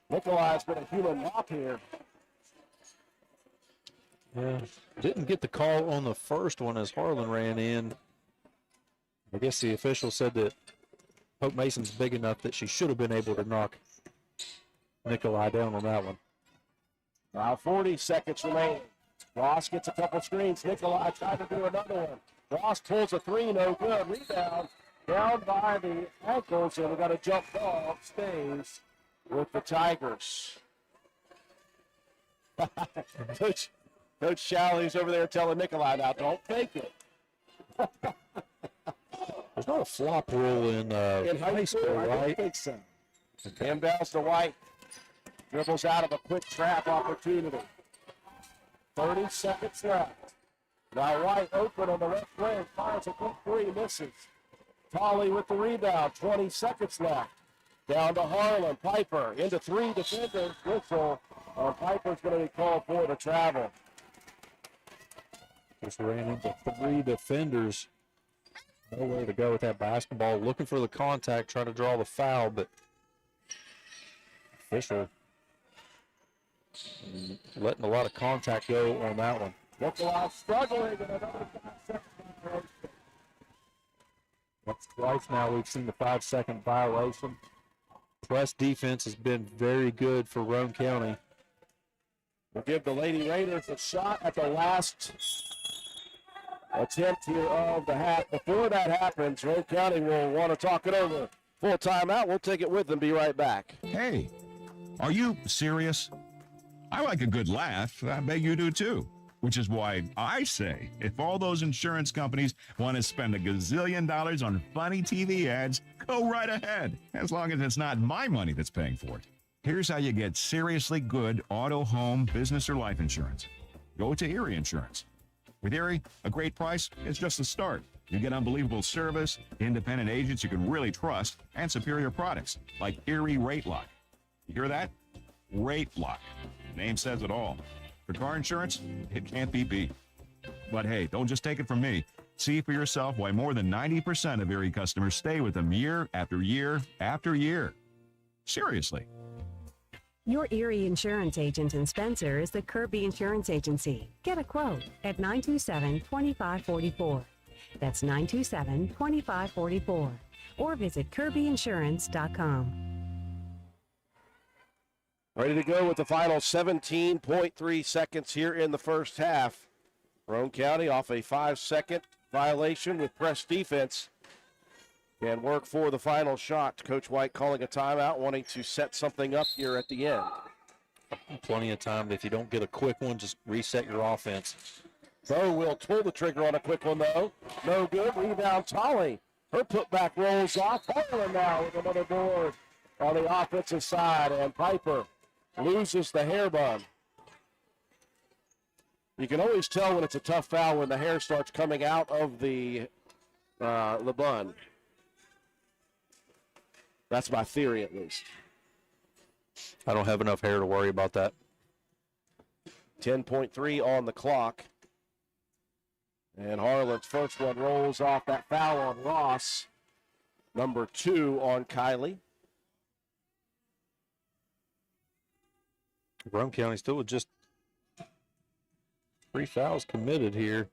Nikolai's been a human mop here. Yeah, didn't get the call on the first one as Harlan ran in. I guess the official said that Hope Mason's big enough that she should have been able to knock Nikolai down on that one. Now 40 seconds remaining. Ross gets a couple screens. Nikolai tried to do another one. Ross pulls a three, no good. Rebound down by the ankles, and we got a jump ball. Stays with the Tigers. Coach Shalley's over there telling Nikolai now, don't fake it. There's not a flop rule in high school, I right? don't think so. Inbounds to White. Dribbles out of a quick trap opportunity. 30 seconds left. Now White open on the left wing. Fires a quick three. Misses. Tolley with the rebound. 20 seconds left. Down to Harlan. Piper into three defenders. Whistle. Piper's going to be called for the travel. Just ran into three defenders. Nowhere to go with that basketball. Looking for the contact, trying to draw the foul, but official letting a lot of contact go on that one. Nikolai struggling in another 5 second. That's twice now we've seen the 5-second violation. Press defense has been very good for Roane County. We'll give the Lady Raiders a shot at the last attempt here of the half. Before that happens, Roane County will want to talk it over. Full timeout. We'll take it with them. Be right back. Hey, are you serious? I like a good laugh. I bet you do too. Which is why I say, if all those insurance companies want to spend $1 gazillion on funny TV ads, go right ahead, as long as it's not my money that's paying for it. Here's how you get seriously good auto, home, business, or life insurance. Go to Erie Insurance. With Erie, a great price is just the start. You get unbelievable service, independent agents you can really trust, and superior products like Erie Rate Lock. You hear that? Rate Lock. The name says it all. For car insurance, it can't be beat. But hey, don't just take it from me. See for yourself why more than 90% of Erie customers stay with them year after year after year. Seriously. Your Erie Insurance agent in Spencer is the Kirby Insurance Agency. Get a quote at 927-2544. That's 927-2544. Or visit kirbyinsurance.com. Ready to go with the final 17.3 seconds here in the first half. Roane County off a 5-second violation with press defense. Can work for the final shot. Coach White calling a timeout, wanting to set something up here at the end. Plenty of time. If you don't get a quick one, just reset your offense. Bo will pull the trigger on a quick one, though. No good. Rebound, Tolley. Her putback rolls off. Harlan now with another board on the offensive side, and Piper loses the hair bun. You can always tell when it's a tough foul when the hair starts coming out of the bun. That's my theory, at least. I don't have enough hair to worry about that. 10.3 on the clock. And Harlan's first one rolls off that foul on Ross. Number 2 on Kylie. Roane County still with just 3 fouls committed here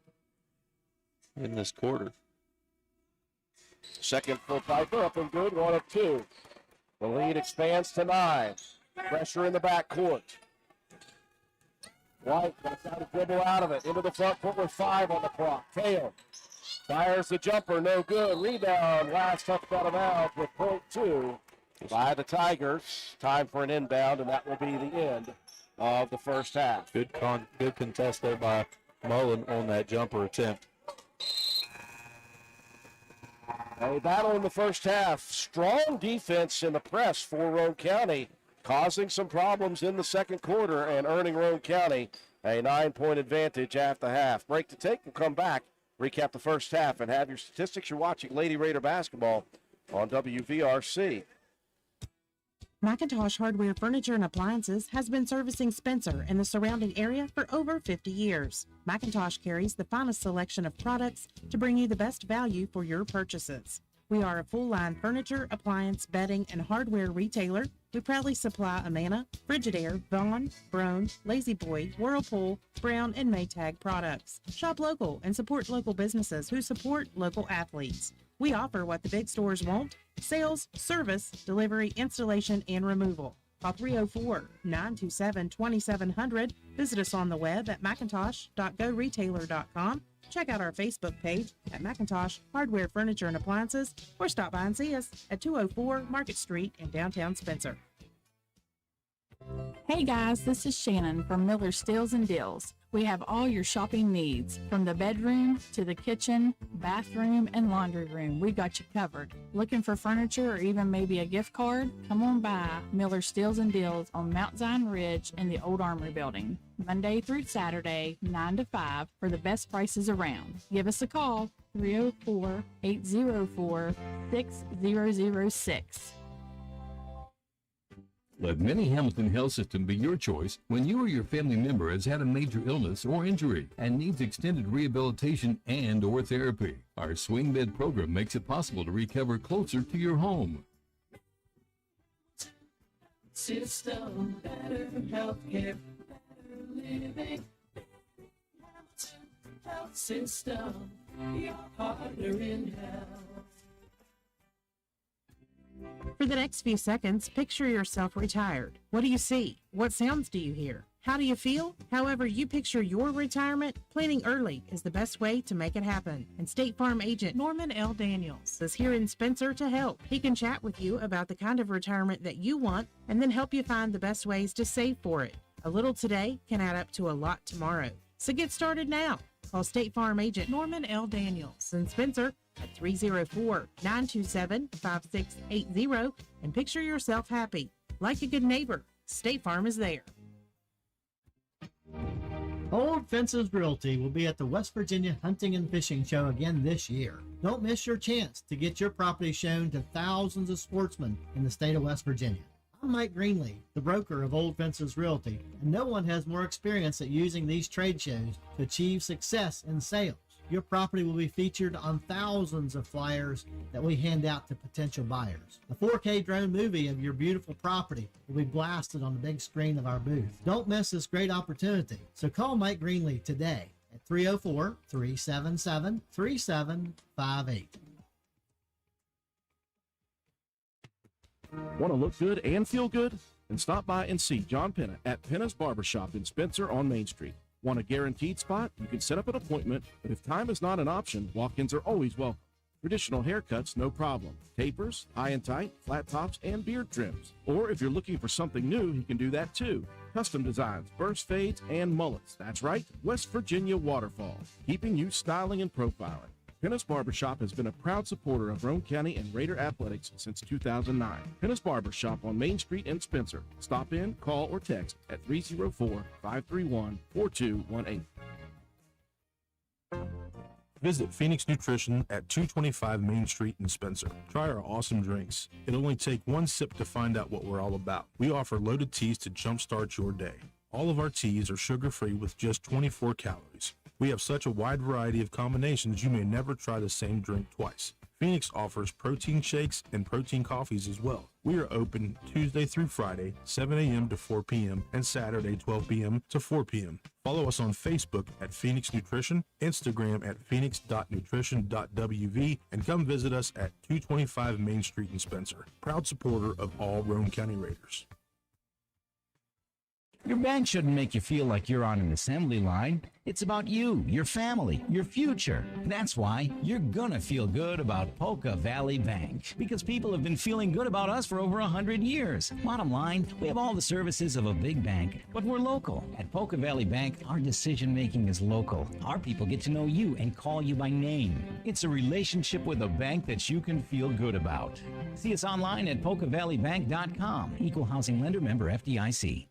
in this quarter. Second for Piper, up and good, 1 of 2. The lead expands to 9. Pressure in the backcourt. White got to dribble out of it. Into the front court with 5 on the clock. Kale fires the jumper, no good. Rebound, last touch out of bounds with .2 by the Tigers. Time for an inbound, and that will be the end of the first half. Good contest there by Mullen on that jumper attempt. A battle in the first half. Strong defense in the press for Roane County, causing some problems in the second quarter and earning Roane County a 9-point advantage at the half. Break to take. We'll come back, recap the first half, and have your statistics. You're watching Lady Raider basketball on WVRC. McIntosh Hardware Furniture and Appliances has been servicing Spencer and the surrounding area for over 50 years. McIntosh carries the finest selection of products to bring you the best value for your purchases. We are a full-line furniture, appliance, bedding, and hardware retailer. We proudly supply Amana, Frigidaire, Vaughn, Broan, Lazy Boy, Whirlpool, Brown, and Maytag products. Shop local and support local businesses who support local athletes. We offer what the big stores won't: sales, service, delivery, installation, and removal. Call 304-927-2700. Visit us on the web at macintosh.goretailer.com. Check out our Facebook page at Macintosh Hardware, Furniture, and Appliances, or stop by and see us at 204 Market Street in downtown Spencer. Hey guys, this is Shannon from Miller Steels and Deals. We have all your shopping needs, from the bedroom to the kitchen, bathroom, and laundry room. We got you covered. Looking for furniture or even maybe a gift card? Come on by Miller Steels and Deals on Mount Zion Ridge in the Old Armory Building, Monday through Saturday, 9 to 5, for the best prices around. Give us a call, 304-804-6006. Let Mini Hamilton Health System be your choice when you or your family member has had a major illness or injury and needs extended rehabilitation and or therapy. Our swing bed program makes it possible to recover closer to your home. System, better healthcare, better living. Hamilton Health System, your partner in health. For the next few seconds, picture yourself retired. What do you see? What sounds do you hear? How do you feel? However you picture your retirement, planning early is the best way to make it happen. And State Farm agent Norman L. Daniels is here in Spencer to help. He can chat with you about the kind of retirement that you want and then help you find the best ways to save for it. A little today can add up to a lot tomorrow. So get started now. Call State Farm agent Norman L. Daniels in Spencer at 304-927-5680 and picture yourself happy. Like a good neighbor, State Farm is there. Old Fences Realty will be at the West Virginia Hunting and Fishing Show again this year. Don't miss your chance to get your property shown to thousands of sportsmen in the state of West Virginia. I'm Mike Greenlee, the broker of Old Fences Realty, and no one has more experience at using these trade shows to achieve success in sales. Your property will be featured on thousands of flyers that we hand out to potential buyers. A 4K drone movie of your beautiful property will be blasted on the big screen of our booth. Don't miss this great opportunity. So call Mike Greenlee today at 304-377-3758. Want to look good and feel good? Then stop by and see John Penna at Penna's Barbershop in Spencer on Main Street. Want a guaranteed spot? You can set up an appointment, but if time is not an option, walk-ins are always welcome. Traditional haircuts, no problem. Tapers, high and tight, flat tops, and beard trims. Or if you're looking for something new, he can do that too. Custom designs, burst fades, and mullets. That's right, West Virginia Waterfall, keeping you styling and profiling. Penna's Barbershop has been a proud supporter of Roane County and Raider athletics since 2009. Penna's Barbershop on Main Street in Spencer. Stop in, call, or text at 304-531-4218. Visit Phoenix Nutrition at 225 Main Street in Spencer. Try our awesome drinks. It'll only take one sip to find out what we're all about. We offer loaded teas to jumpstart your day. All of our teas are sugar-free with just 24 calories. We have such a wide variety of combinations you may never try the same drink twice. Phoenix offers protein shakes and protein coffees as well. We are open Tuesday through Friday, 7 a.m. to 4 p.m. and Saturday, 12 p.m. to 4 p.m. Follow us on Facebook at Phoenix Nutrition, Instagram at phoenix.nutrition.wv, and come visit us at 225 Main Street in Spencer. Proud supporter of all Roane County Raiders. Your bank shouldn't make you feel like you're on an assembly line. It's about you, your family, your future. That's why you're gonna feel good about Polka Valley Bank, because people have been feeling good about us for over 100 years. Bottom line, we have all the services of a big bank, but we're local. At Polka Valley Bank, our decision making is local. Our people get to know you and call you by name. It's a relationship with a bank that you can feel good about. See us online at polkavalleybank.com. Equal housing lender, member FDIC.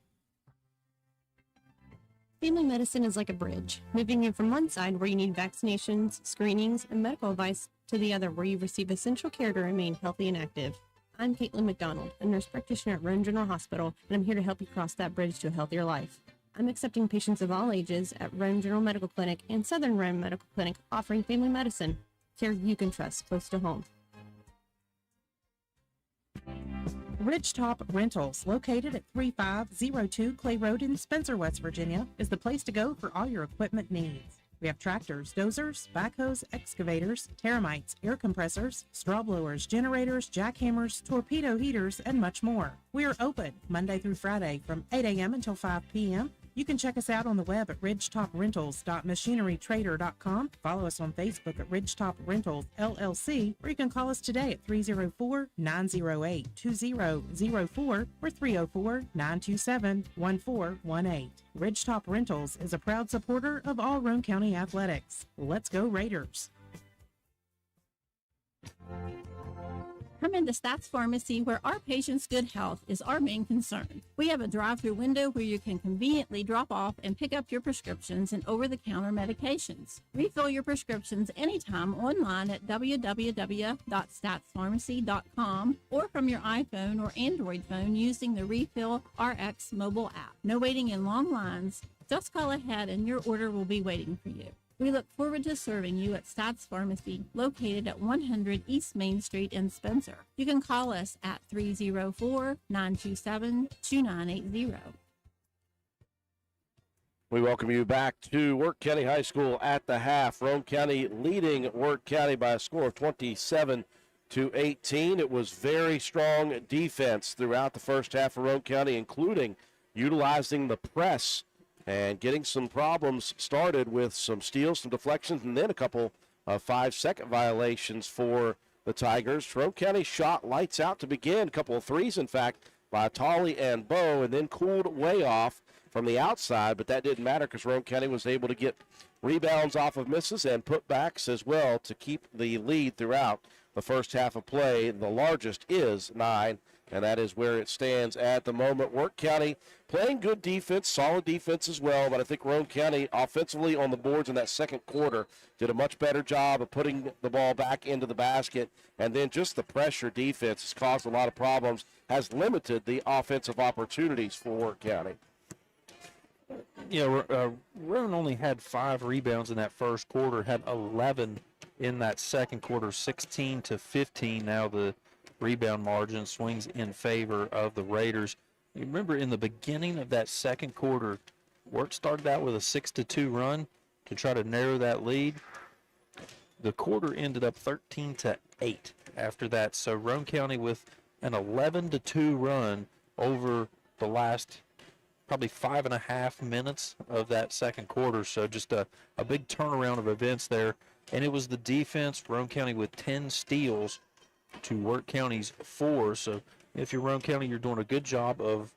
Family medicine is like a bridge, moving you from one side where you need vaccinations, screenings, and medical advice to the other where you receive essential care to remain healthy and active. I'm Caitlin McDonald, a nurse practitioner at Roane General Hospital, and I'm here to help you cross that bridge to a healthier life. I'm accepting patients of all ages at Roane General Medical Clinic and Southern Roane Medical Clinic, offering family medicine, care you can trust close to home. Ridgetop Rentals, located at 3502 Clay Road in Spencer, West Virginia, is the place to go for all your equipment needs. We have tractors, dozers, backhoes, excavators, termites, air compressors, straw blowers, generators, jackhammers, torpedo heaters, and much more. We are open Monday through Friday from 8 a.m. until 5 p.m. You can check us out on the web at ridgetoprentals.machinerytrader.com. Follow us on Facebook at Ridgetop Rentals LLC, or you can call us today at 304-908-2004 or 304-927-1418. Ridgetop Rentals is a proud supporter of all Roane County athletics. Let's go Raiders! Come into Stats Pharmacy, where our patients' good health is our main concern. We have a drive-through window where you can conveniently drop off and pick up your prescriptions and over-the-counter medications. Refill your prescriptions anytime online at www.statspharmacy.com or from your iPhone or Android phone using the Refill RX mobile app. No waiting in long lines. Just call ahead and your order will be waiting for you. We look forward to serving you at Stats Pharmacy, located at 100 East Main Street in Spencer. You can call us at 304-927-2980. We welcome you back to Wirt County High School at the half. Roane County leading Wirt County by a score of 27-18. It was very strong defense throughout the first half of Roane County, including utilizing the press and getting some problems started with some steals, some deflections, and then a couple of 5-second violations for the Tigers. Roane County shot lights out to begin, a couple of threes, in fact, by Tolly and Bowe, and then cooled way off from the outside, but that didn't matter because Roane County was able to get rebounds off of misses and putbacks as well to keep the lead throughout the first half of play. The largest is 9, and that is where it stands at the moment. Wirt County playing good defense, solid defense as well, but I think Roane County offensively on the boards in that second quarter did a much better job of putting the ball back into the basket, and then just the pressure defense has caused a lot of problems, has limited the offensive opportunities for Wirt County. Roane only had 5 rebounds in that first quarter, had 11 in that second quarter, 16-15. Now the rebound margin swings in favor of the Raiders. You remember in the beginning of that second quarter, Wirt started out with a 6-2 run to try to narrow that lead. The quarter ended up 13-8 after that. So Roane County with an 11-2 run over the last probably 5.5 minutes of that second quarter. So just a big turnaround of events there. And it was the defense, Roane County with 10 steals to Wirt County's 4. So if you're Roane County, you're doing a good job of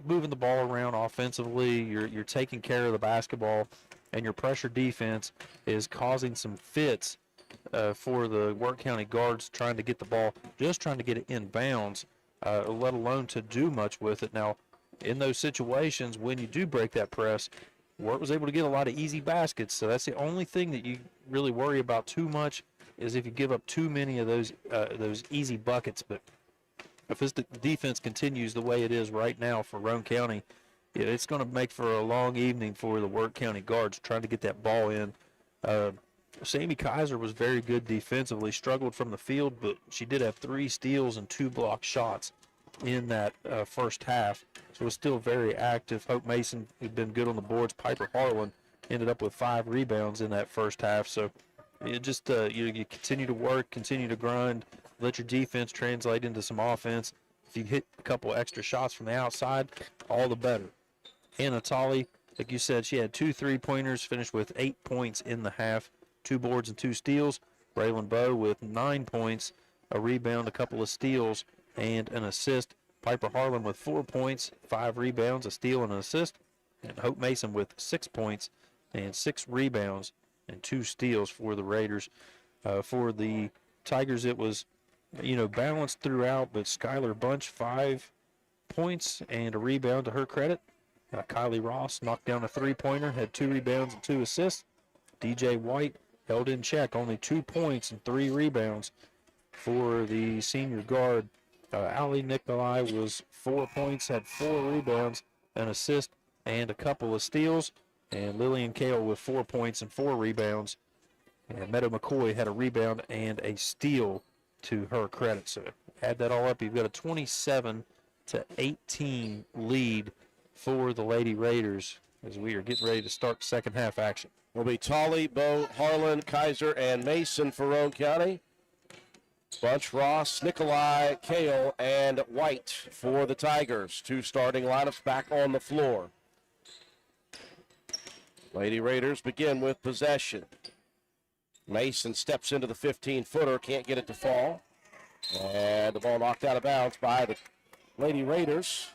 moving the ball around offensively. You're taking care of the basketball, and your pressure defense is causing some fits for the Wirt County guards trying to get the ball, just trying to get it in bounds, let alone to do much with it. Now, in those situations, when you do break that press, Wirt was able to get a lot of easy baskets. So that's the only thing that you really worry about too much, is if you give up too many of those easy buckets. But if this defense continues the way it is right now for Roane County, it's going to make for a long evening for the Wirt County guards trying to get that ball in. Sammy Kaiser was very good defensively, struggled from the field, but she did have 3 steals and 2 blocked shots in that first half. So it was still very active. Hope Mason had been good on the boards. Piper Harlan ended up with 5 rebounds in that first half. So it just you continue to work, continue to grind, let your defense translate into some offense. If you hit a couple extra shots from the outside, all the better. Hannah Tolley, like you said, she had 2 3-pointers, finished with 8 points in the half, 2 boards and 2 steals. Braylon Bowe with 9 points, a rebound, a couple of steals, and an assist. Piper Harlan with 4 points, 5 rebounds, a steal, and an assist. And Hope Mason with 6 points and 6 rebounds and 2 steals for the Raiders. For the Tigers, it was, balanced throughout, but Skylar Bunch, 5 points and a rebound to her credit. Kylie Ross knocked down a 3-pointer, had 2 rebounds and 2 assists. DJ White held in check, only 2 points and 3 rebounds for the senior guard. Ali Nikolai was 4 points, had 4 rebounds, an assist, and a couple of steals. And Lillian Kale with 4 points and 4 rebounds. And Meadow McCoy had a rebound and a steal to her credit. So add that all up, you've got a 27-18 lead for the Lady Raiders as we are getting ready to start second half action. will be Tolley, Bowe, Harlan, Kaiser, and Mason for Roane County. Bunch, Ross, Nikolai, Kale, and White for the Tigers. 2 starting lineups back on the floor. Lady Raiders begin with possession. Mason steps into the 15-footer, can't get it to fall. And the ball knocked out of bounds by the Lady Raiders.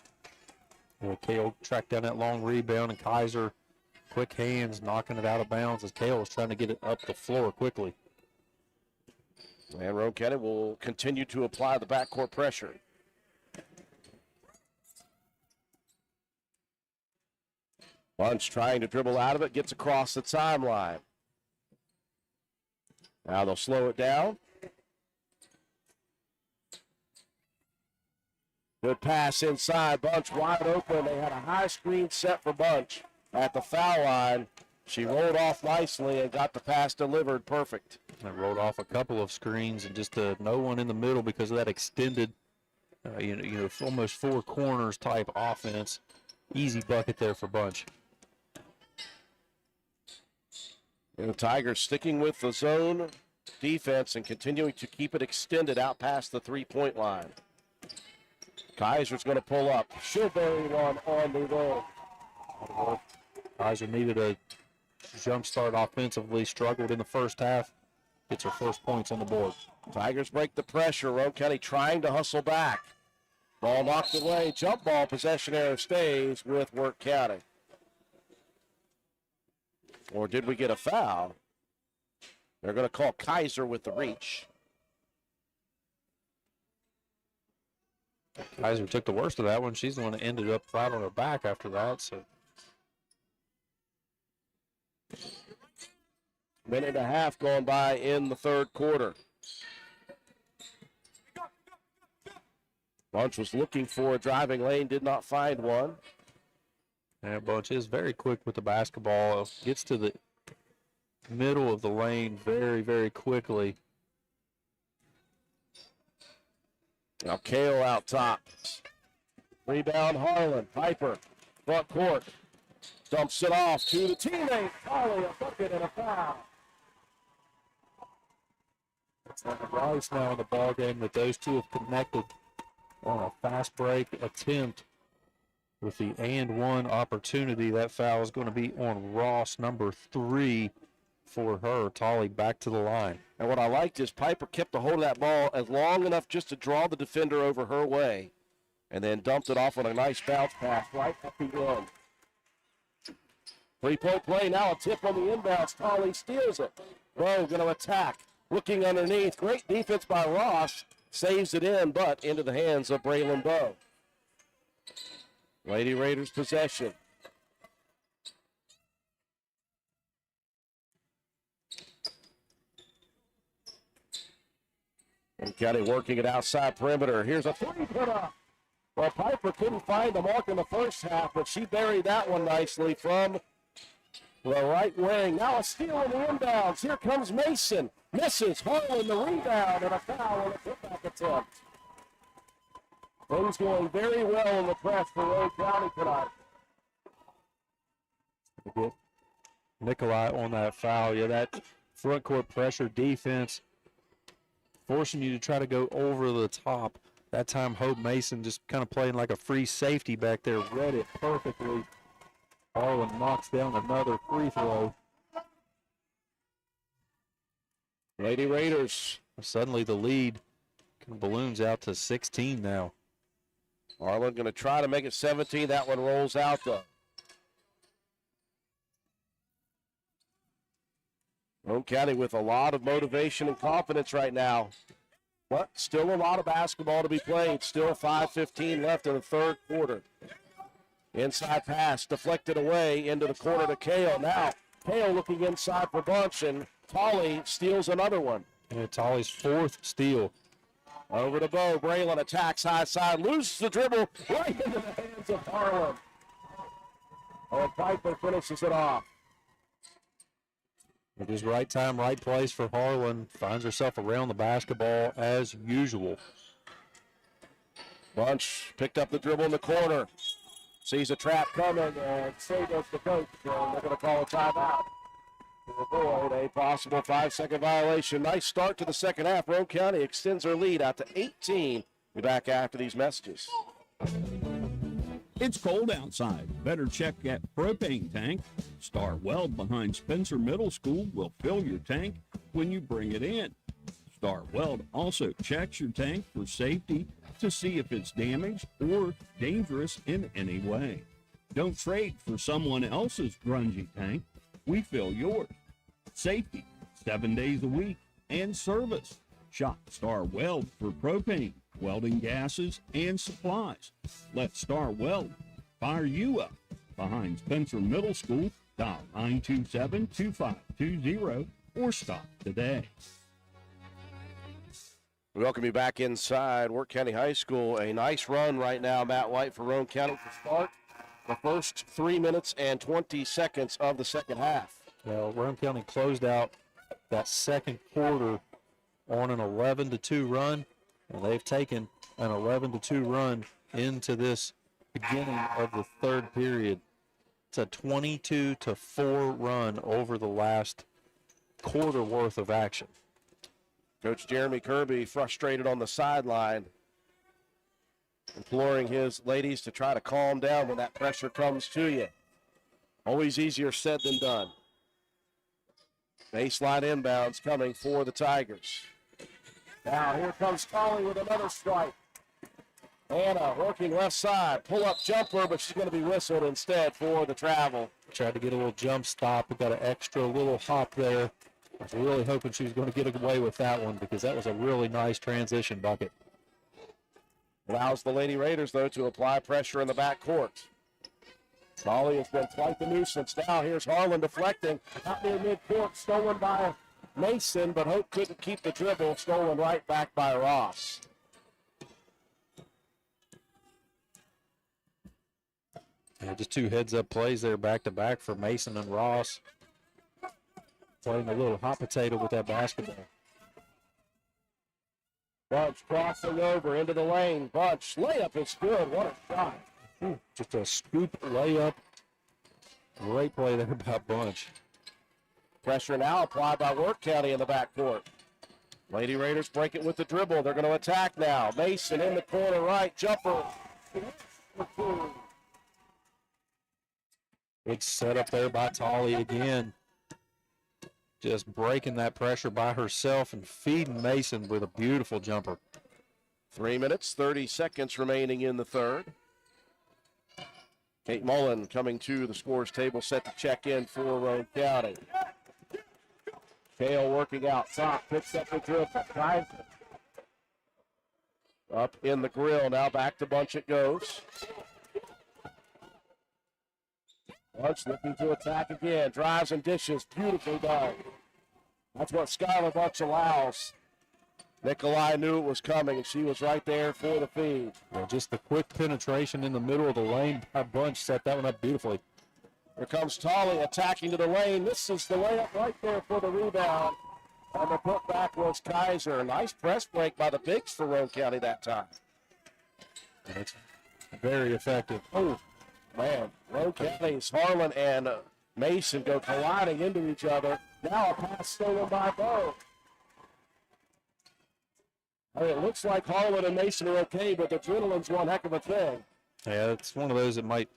Well, Kale tracked down that long rebound, and Kaiser, quick hands, knocking it out of bounds as Kale was trying to get it up the floor quickly. And Roane County will continue to apply the backcourt pressure. Bunch trying to dribble out of it, gets across the timeline. Now they'll slow it down. Good pass inside. Bunch wide open. They had a high screen set for Bunch at the foul line. She rolled off nicely and got the pass delivered perfect. And rolled off a couple of screens and just no one in the middle because of that extended, almost 4 corners type offense. Easy bucket there for Bunch. And the Tigers sticking with the zone defense and continuing to keep it extended out past the 3-point line. Kaiser's going to pull up. She'll bury one on the roll. Kaiser needed a jump start offensively, struggled in the first half. Gets her first points on the board. Tigers break the pressure. Roane County trying to hustle back. Ball knocked away. Jump ball. Possession arrow stays with Wirt County. Or did we get a foul? They're going to call Kaiser with the reach. Kaiser took the worst of that one. She's the one that ended up flat on her back after that. So, minute and a half gone by in the third quarter. Bunch was looking for a driving lane, did not find one. And Bunch is very quick with the basketball. Gets to the middle of the lane very, very quickly. Now Kale out top. Rebound Harlan. Piper, front court. Dumps it off to the teammate. Tolley, a bucket and a foul. It's like twice now in the ball game that those two have connected on a fast break attempt with the and one opportunity. That foul is going to be on Ross, number 3 for her. Tolley back to the line. And what I liked is Piper kept a hold of that ball as long enough just to draw the defender over her way and then dumped it off on a nice bounce pass right at the end. 3-point play, now a tip on the inbounds. Tolley steals it. Bowe going to attack. Looking underneath. Great defense by Ross. Saves it in, but into the hands of Braylon Bowe. Lady Raiders possession. And County working it outside perimeter. Here's a 3 put up. Well, Piper couldn't find the mark in the first half, but she buried that one nicely from the right wing. Now a steal in the inbounds. Here comes Mason. Misses. Harlan the rebound and a foul on a putback attempt. Things going very well in the press for Roane County tonight. Nikolai on that foul. Yeah, that front court pressure defense forcing you to try to go over the top. That time Hope Mason just kind of playing like a free safety back there. Read it perfectly. Harlan knocks down another free throw. Lady Raiders. Suddenly the lead balloons out to 16 now. Harlan going to try to make it 17. That one rolls out though. Roane County with a lot of motivation and confidence right now. But still a lot of basketball to be played. Still 5:15 left in the third quarter. Inside pass deflected away into the corner to Kale. Now Kale looking inside for Bunch, and Tolley steals another one. And Tolley's 4th steal. Over to Bowe. Braylon attacks high side. Loses the dribble right into the hands of Harlan. And Piper finishes it off. It is right time, right place for Harlan. Finds herself around the basketball as usual. Bunch picked up the dribble in the corner. Sees a trap coming, and so does the coach. So they're going to call a timeout. Avoid a possible 5-second violation. Nice start to the second half. Roane County extends their lead out to 18. Be back after these messages. It's cold outside. Better check that propane tank. Star Weld behind Spencer Middle School will fill your tank when you bring it in. Star Weld also checks your tank for safety to see if it's damaged or dangerous in any way. Don't trade for someone else's grungy tank. We fill yours. Safety, 7 days a week, and service. Shop Star Weld for propane, welding gases, and supplies. Let Star Weld fire you up. Behind Spencer Middle School, dial 927-2520 or stop today. We welcome you back inside Wirt County High School. A nice run right now, Matt White, for Roane County to start the first 3 minutes and 20 seconds of the second half. Well, Roane County closed out that second quarter on an 11-2 run, and they've taken an 11-2 run into this beginning of the third period. It's a 22-4 run over the last quarter worth of action. Coach Jeremy Kirby frustrated on the sideline, imploring his ladies to try to calm down when that pressure comes to you. Always easier said than done. Baseline inbounds coming for the Tigers. Now here comes Colley with another strike. Anna working left side, pull-up jumper, but she's going to be whistled instead for the travel. Tried to get a little jump stop. We got an extra little hop there. I was really hoping she was going to get away with that one because that was a really nice transition bucket. Allows the Lady Raiders, though, to apply pressure in the backcourt. Molly has been quite the nuisance. Now here's Harlan deflecting. Out near midcourt, stolen by Mason, but Hope couldn't keep the dribble. Stolen right back by Ross. Yeah, just two heads-up plays there back-to-back for Mason and Ross. Playing a little hot potato with that basketball. Bunch crossing over into the lane. Bunch, layup is good. What a shot. Just a scoop layup. Great play there by Bunch. Pressure now applied by Wirt County in the backcourt. Lady Raiders break it with the dribble. They're going to attack now. Mason in the corner right. Jumper. Good setup there by Tolley again. Just breaking that pressure by herself and feeding Mason with a beautiful jumper. 3 minutes, 30 seconds remaining in the third. Kate Mullen coming to the scores table, set to check in for Roane County. Kale working out top, picks up the dribble, drives it. Up in the grill, now back to Bunch it goes. Bunch looking to attack again, drives and dishes, beautifully done. That's what Skylar Bunch allows. Nikolai knew it was coming, and she was right there for the feed. Well, just the quick penetration in the middle of the lane by Bunch set that one up beautifully. Here comes Tolley attacking to the lane. This is the layup right there for the rebound. And the putback was Kaiser. Nice press break by the bigs for Roane County that time. It's very effective. Oh, man. Roane County's Harlan and Mason go colliding into each other. Now a pass stolen by Bo. I mean, it looks like Harlan and Mason are okay, but the adrenaline's one heck of a thing. Yeah, it's one of those that might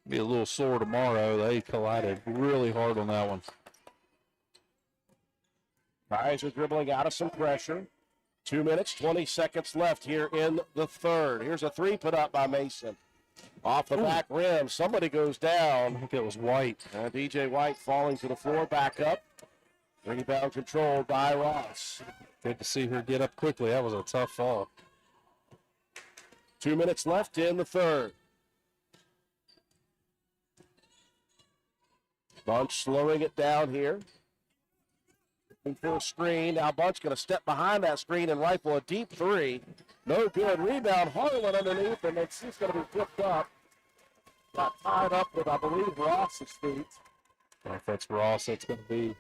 be a little sore tomorrow. They collided really hard on that one. Kaiser dribbling out of some pressure. 2 minutes, 20 seconds left here in the third. Here's a three put up by Mason. Off the back rim, somebody goes down. I think it was White. DJ White falling to the floor, back up. Rebound controlled by Ross. Good to see her get up quickly. That was a tough fall. 2 minutes left in the third. Bunch slowing it down here. Looking for a screen. Now Bunch going to step behind that screen and rifle a deep three. No good. Rebound. Harlan underneath, and then she's going to be flipped up. Got tied up with, I believe, Ross's feet. If that's Ross, that's going to be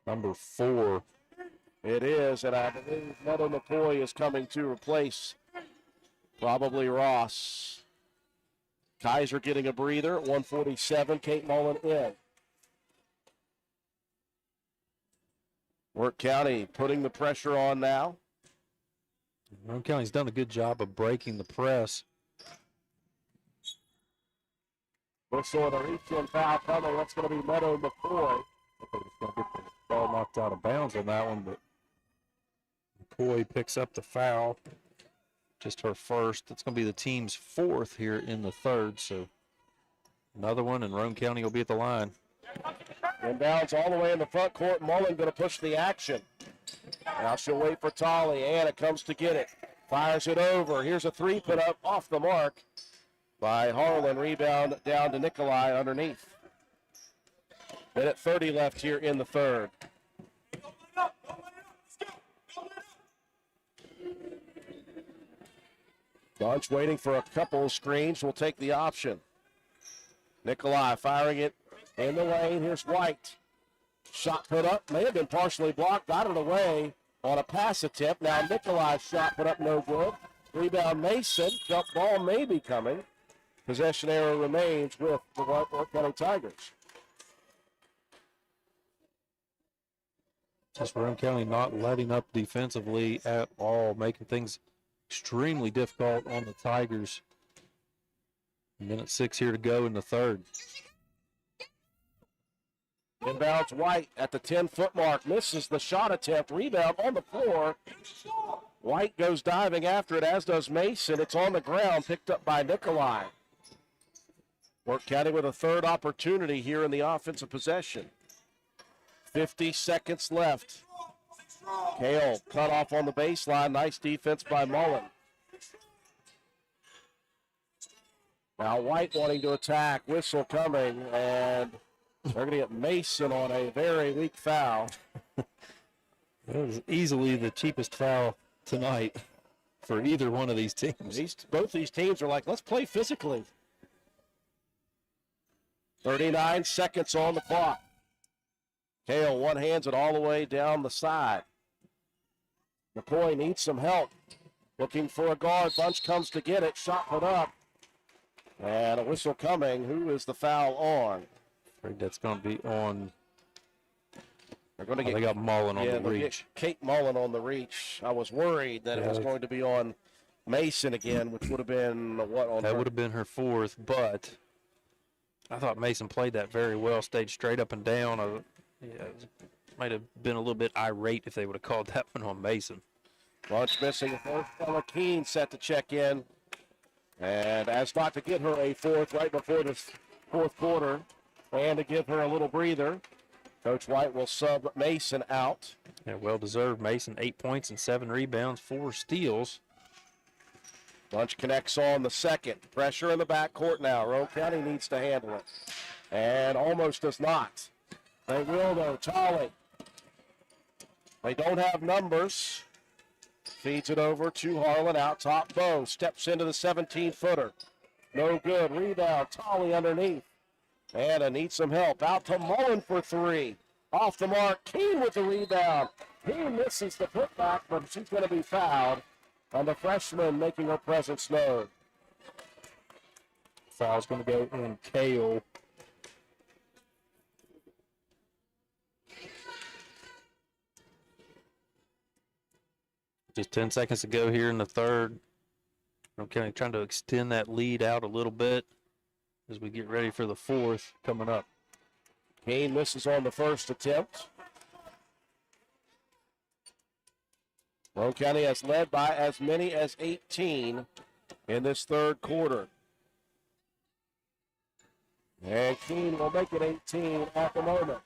number 4. It is, and I believe Meadow McCoy is coming to replace probably Ross. Kaiser getting a breather at 147. Kate Mullen in. Wirt County putting the pressure on now. Roane County's done a good job of breaking the press. Whistle and a reach-in foul coming. That's going to be Meadow McCoy. I think it's going to get the ball knocked out of bounds on that one, but McCoy picks up the foul. Just her first. That's going to be the team's fourth here in the third. So another one, and Roane County will be at the line. Inbounds all the way in the front court. Mullen going to push the action. Now she'll wait for Tolley. Anna comes to get it. Fires it over. Here's a three put up off the mark by Harlan. Rebound down to Nikolai underneath. Minute 30 left here in the third. Bunch waiting for a couple of screens. Will take the option. Nikolai firing it in the lane. Here's White. Shot put up. May have been partially blocked. Got it away on a pass attempt. Now Nikolai's shot put up no good. Rebound Mason. Jump ball may be coming. Possession error remains with the Wirt County Tigers. Just Roane County not letting up defensively at all, making things extremely difficult on the Tigers. Minute 6 here to go in the third. Inbounds White at the 10-foot mark. Misses the shot attempt. Rebound on the floor. White goes diving after it, as does Mason. It's on the ground, picked up by Nikolai. Wirt County with a third opportunity here in the offensive possession. 50 seconds left. Kale cut off on the baseline. Nice defense by Mullen. Now White wanting to attack. Whistle coming, and they're going to get Mason on a very weak foul. It was easily the cheapest foul tonight for either one of these teams. Both these teams are like, let's play physically. 39 seconds on the clock. Kale one-hands it all the way down the side. McCoy needs some help. Looking for a guard. Bunch comes to get it. Shot put up. And a whistle coming. Who is the foul on? I think that's going to be on. They're going to get. They got Mullen on the reach. Kate Mullen on the reach. I was worried that it was going to be on Mason again, which would have been what on? That would have been her fourth, but I thought Mason played that very well. Stayed straight up and down. Might have been a little bit irate if they would have called that one on Mason. Bunch missing a first. Ella Keene set to check in. And as not to get her a fourth right before this fourth quarter, and to give her a little breather, Coach White will sub Mason out. Yeah, well-deserved. Mason, 8 points and 7 rebounds, 4 steals. Bunch connects on the second. Pressure in the backcourt now. Roane County needs to handle it. And almost does not. They will, though. Tolley. They don't have numbers. Feeds it over to Harlan out top. Bow steps into the 17-footer. No good. Rebound. Tolley underneath. Anna needs some help. Out to Mullen for three. Off the mark. Keene with the rebound. He misses the putback, but she's going to be fouled. And the freshman making her presence known. Foul's going to go on Kale. Just 10 seconds to go here in the third. Roane County trying to extend that lead out a little bit as we get ready for the fourth coming up. Keene misses on the first attempt. Roane County has led by as many as 18 in this third quarter. And Keene will make it 18 at the moment.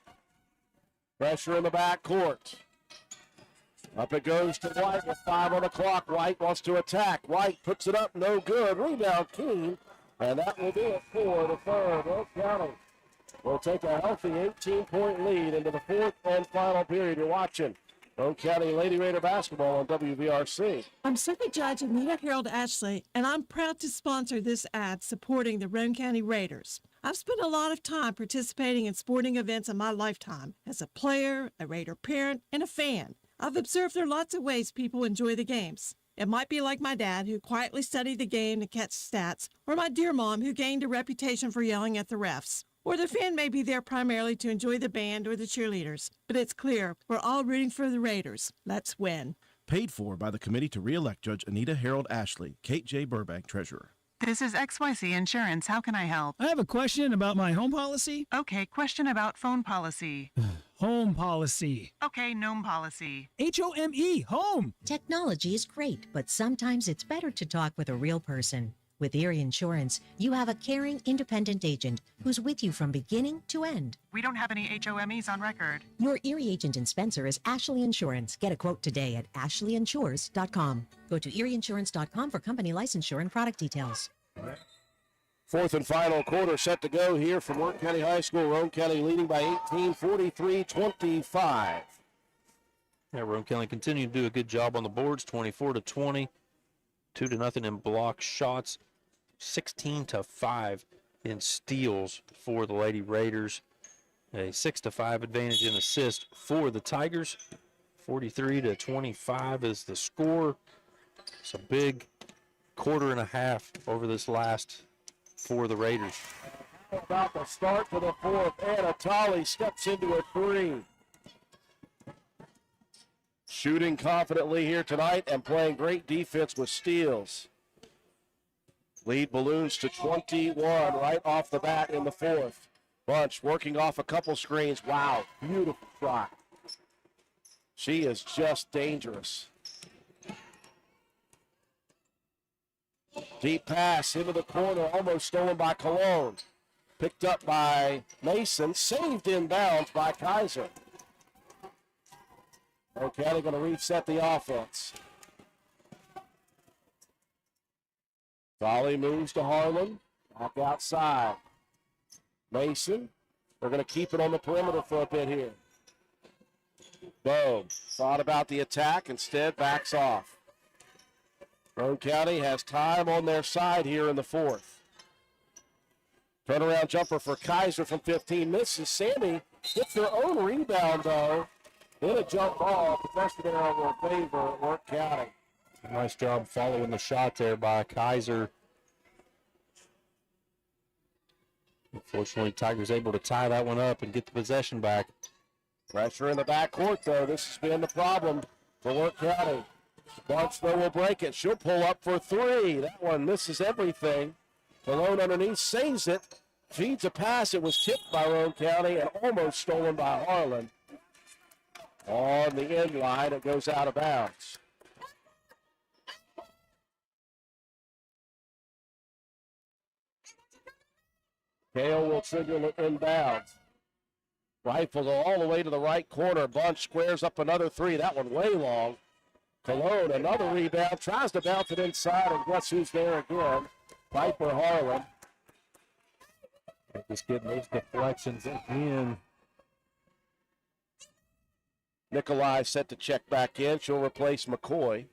Pressure in the backcourt. Up it goes to White with 5 on the clock. White wants to attack. White puts it up, no good. Rebound Keene, and that will be it for the third. Roane County will take a healthy 18-point lead into the fourth and final period. You're watching Roane County Lady Raider basketball on WVRC. I'm Circuit Judge Anita Harold Ashley, and I'm proud to sponsor this ad supporting the Roane County Raiders. I've spent a lot of time participating in sporting events in my lifetime as a player, a Raider parent, and a fan. I've observed there are lots of ways people enjoy the games. It might be like my dad, who quietly studied the game to catch stats, or my dear mom, who gained a reputation for yelling at the refs. Or the fan may be there primarily to enjoy the band or the cheerleaders. But it's clear we're all rooting for the Raiders. Let's win. Paid for by the committee to re-elect Judge Anita Harold Ashley, Kate J. Burbank, Treasurer. This is XYZ Insurance. How can I help? I have a question about my home policy. Okay, question about phone policy. Home policy. Okay, gnome policy. HOME, home. Technology is great, but sometimes it's better to talk with a real person. With Erie Insurance, you have a caring, independent agent who's with you from beginning to end. We don't have any HOMEs on record. Your Erie agent in Spencer is Ashley Insurance. Get a quote today at ashleyinsures.com. Go to erieinsurance.com for company licensure and product details. Fourth and final quarter set to go here from Wirt County High School. Roane County leading by 18, 43-25. Yeah, Roane County continuing to do a good job on the boards, 24-20, 2-0 in block shots, 16-5 in steals for the Lady Raiders, a 6-5 advantage in assists for the Tigers. 43-25 is the score. It's a big quarter and a half over this last for the Raiders. About the start to the fourth, Anna Tolley steps into a three. Shooting confidently here tonight and playing great defense with steals. Lead balloons to 21 right off the bat in the fourth. Bunch working off a couple screens. Wow, beautiful shot. She is just dangerous. Deep pass into the corner, almost stolen by Cologne. Picked up by Mason, saved inbounds by Kaiser. Okay, they're going to reset the offense. Volley moves to Harlan. Back outside. Mason. They're going to keep it on the perimeter for a bit here. Boom. Thought about the attack. Instead, backs off. Roane County has time on their side here in the fourth. Turnaround jumper for Kaiser from 15. Misses. Sammy gets their own rebound, though. Then a jump ball. Possession arrow will favor Wirt County. Nice job following the shot there by Kaiser. Unfortunately, Tigers able to tie that one up and get the possession back. Pressure in the backcourt, though. This has been the problem for Wirt County. Bunch, though, will break it. She'll pull up for three. That one misses everything. Cologne underneath saves it. Feeds a pass. It was tipped by Roane County and almost stolen by Harlan. On the end line, it goes out of bounds. Kale will trigger it inbounds. Rifle all the way to the right corner. Bunch squares up another three. That one way long. Cologne, another rebound. Tries to bounce it inside, and guess who's there again? Piper Harlan. Just getting those deflections in. Nikolai set to check back in. She'll replace McCoy.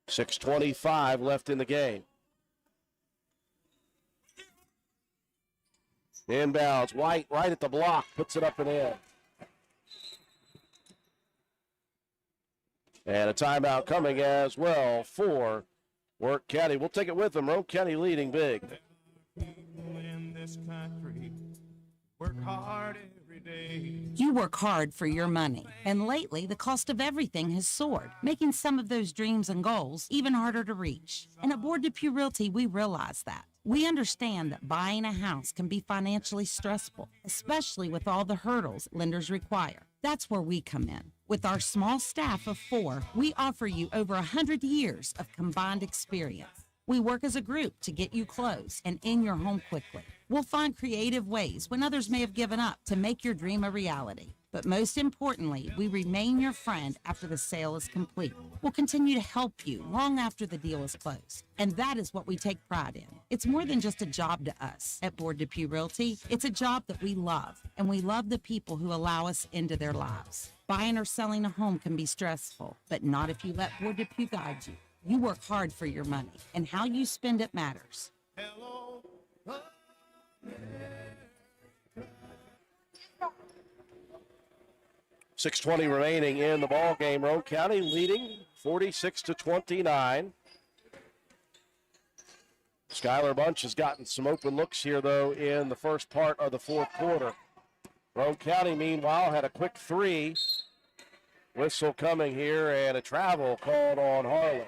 6:25 left in the game. Inbounds. White right at the block. Puts it up and in. And a timeout coming as well for Wirt County. We'll take it with them. Roane County leading big. In this country, work hard every day. You work hard for your money, and lately the cost of everything has soared, making some of those dreams and goals even harder to reach. And at Board Depew Realty, we realize that. We understand that buying a house can be financially stressful, especially with all the hurdles lenders require. That's where we come in. With our small staff of 4, we offer you over 100 years of combined experience. We work as a group to get you closed and in your home quickly. We'll find creative ways when others may have given up to make your dream a reality. But most importantly, we remain your friend after the sale is complete. We'll continue to help you long after the deal is closed. And that is what we take pride in. It's more than just a job to us. At Board Depew Realty, it's a job that we love, and we love the people who allow us into their lives. Buying or selling a home can be stressful, but not if you let Board Depew guide you. You work hard for your money, and how you spend it matters. Hello. 6:20 remaining in the ball game. Roane County leading 46-29. Skylar Bunch has gotten some open looks here, though, in the first part of the fourth quarter. Roane County, meanwhile, had a quick three. Whistle coming here and a travel called on Harlan.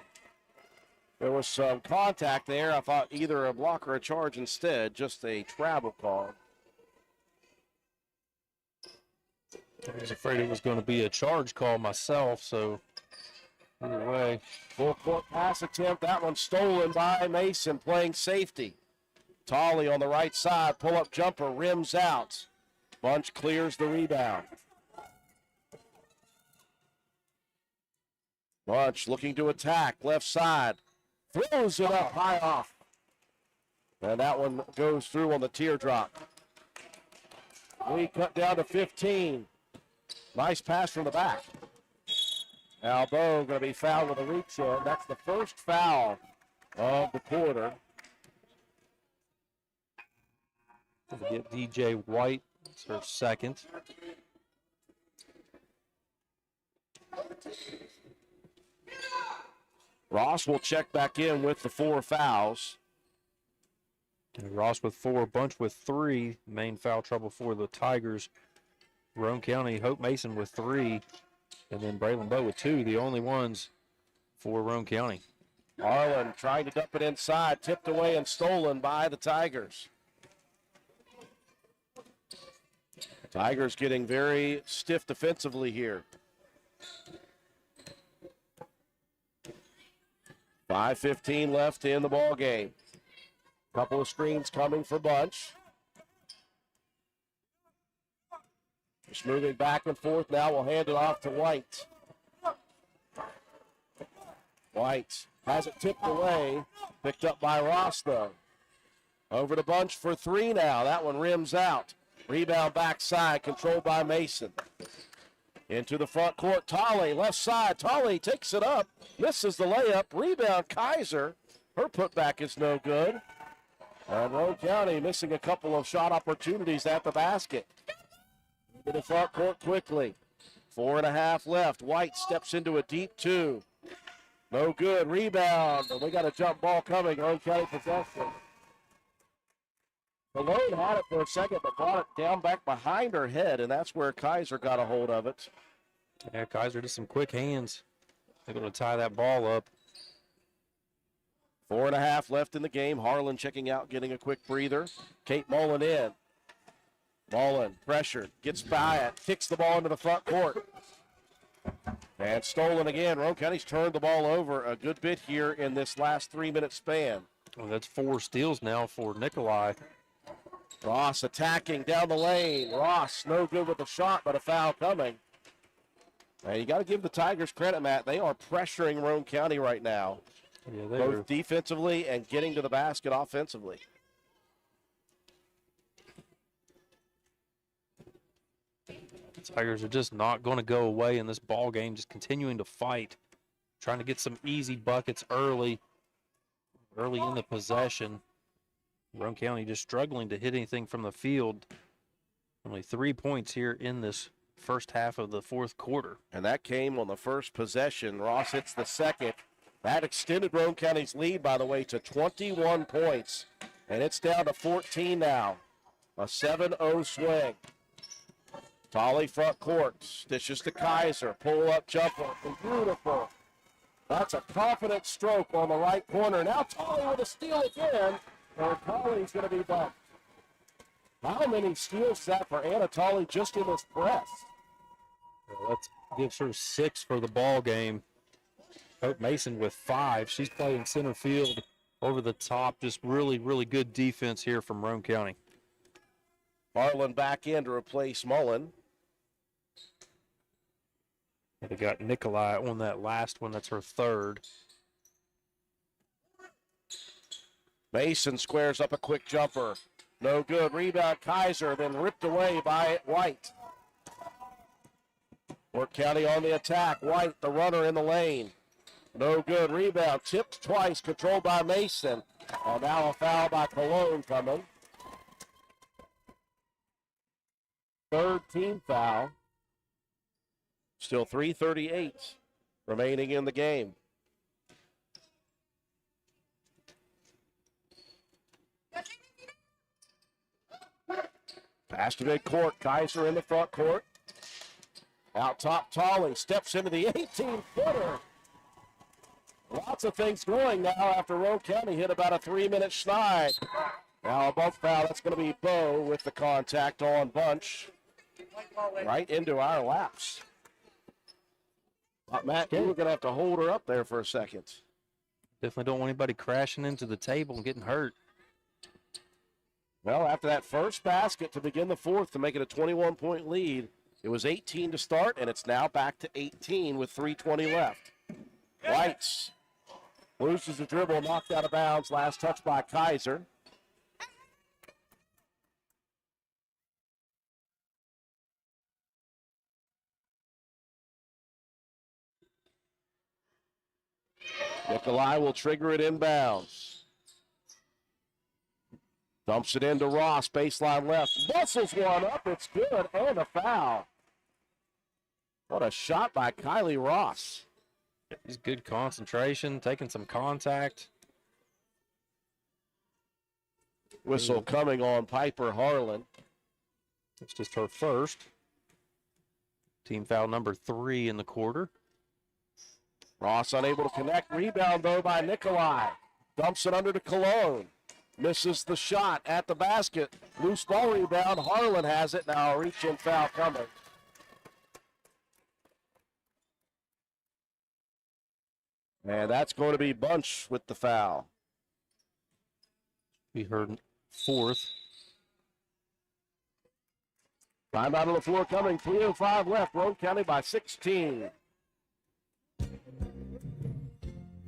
There was some contact there. I thought either a block or a charge instead, just a travel call. I was afraid it was going to be a charge call myself, so either way. Full court pass attempt. That one stolen by Mason, playing safety. Tolley on the right side, pull-up jumper, rims out. Bunch clears the rebound. Bunch looking to attack, left side. Throws it up high off. And that one goes through on the teardrop. We cut down to 15. Nice pass from the back. Albo going to be fouled with a reach in. That's the first foul of the quarter. We'll get DJ White. It's her second. Ross will check back in with the 4 fouls. And Ross with 4, Bunch with 3. Main foul trouble for the Tigers. Roane County, Hope Mason with 3. And then Braylon Bowe with 2, the only ones for Roane County. Harlan trying to dump it inside, tipped away and stolen by the Tigers. Tigers getting very stiff defensively here. 5:15 left in the ball game. Couple of screens coming for Bunch. Just moving back and forth now. We'll hand it off to White. White has it tipped away. Picked up by Ross, though. Over to Bunch for 3 now. That one rims out. Rebound backside, controlled by Mason. Into the front court, Tolley, left side. Tolley takes it up, misses the layup. Rebound, Kaiser. Her putback is no good. And Roane County missing a couple of shot opportunities at the basket. To the front court quickly. 4.5 left. White steps into a deep 2. No good. Rebound. And we got a jump ball coming. Roane County possession. Malone had it for a second, but brought it down back behind her head, and that's where Kaiser got a hold of it. Yeah, Kaiser did some quick hands. They're going to tie that ball up. 4.5 left in the game. Harlan checking out, getting a quick breather. Kate Mullen in. Mullen, pressured, gets by it, kicks the ball into the front court. And stolen again. Roane County's turned the ball over a good bit here in this last 3-minute span. Well, that's 4 steals now for Nikolai. Ross attacking down the lane. Ross no good with the shot, but a foul coming. And you got to give the Tigers credit, Matt. They are pressuring Roane County right now, both defensively and getting to the basket offensively. The Tigers are just not going to go away in this ball game, just continuing to fight, trying to get some easy buckets early in the possession. Roane County just struggling to hit anything from the field. Only 3 points here in this first half of the fourth quarter. And that came on the first possession. Ross hits the second. That extended Roane County's lead, by the way, to 21 points. And it's down to 14 now. A 7-0 swing. Tolley front court. Dishes to Kaiser. Pull-up jumper. Beautiful. That's a confident stroke on the right corner. Now Tolley with a steal again. Or Tolley's going to be bumped. How many steals is that for Anna Tolley just in this press? Well, that gives her 6 for the ball game. Hope Mason with 5. She's playing center field over the top. Just really, really good defense here from Roane County. Harlan back in to replace Mullen. And they got Nikolai on that last one. That's her 3rd. Mason squares up a quick jumper. No good. Rebound Kaiser, then ripped away by White. Wirt County on the attack. White, the runner in the lane. No good. Rebound tipped twice, controlled by Mason. And now a foul by Cologne coming. 3rd team foul. Still 3:38 remaining in the game. Pass to midcourt. Kaiser in the front court. Out top, Tolling steps into the 18-footer. Lots of things going now after Roane County hit about a 3-minute schneid. Now a bump foul. That's going to be Bo with the contact on Bunch. Right into our laps. Matt, you were going to have to hold her up there for a second. Definitely don't want anybody crashing into the table and getting hurt. Well, after that first basket to begin the fourth to make it a 21-point lead, it was 18 to start, and it's now back to 18 with 3:20 left. Whites loses the dribble, knocked out of bounds. Last touch by Kaiser. Nikolai will trigger it inbounds. Dumps it into Ross, baseline left. Muscles one up, it's good, and a foul. What a shot by Kylie Ross. He's good concentration, taking some contact. Whistle coming on Piper Harlan. It's just her first. Team foul number 3 in the quarter. Ross unable to connect. Rebound, though, by Nikolai. Dumps it under to Cologne. Misses the shot at the basket. Loose ball rebound. Harlan has it. Now a reach-in foul coming. And that's going to be Bunch with the foul. We heard fourth. Timeout on the floor coming. 3:05 left. Roane County by 16.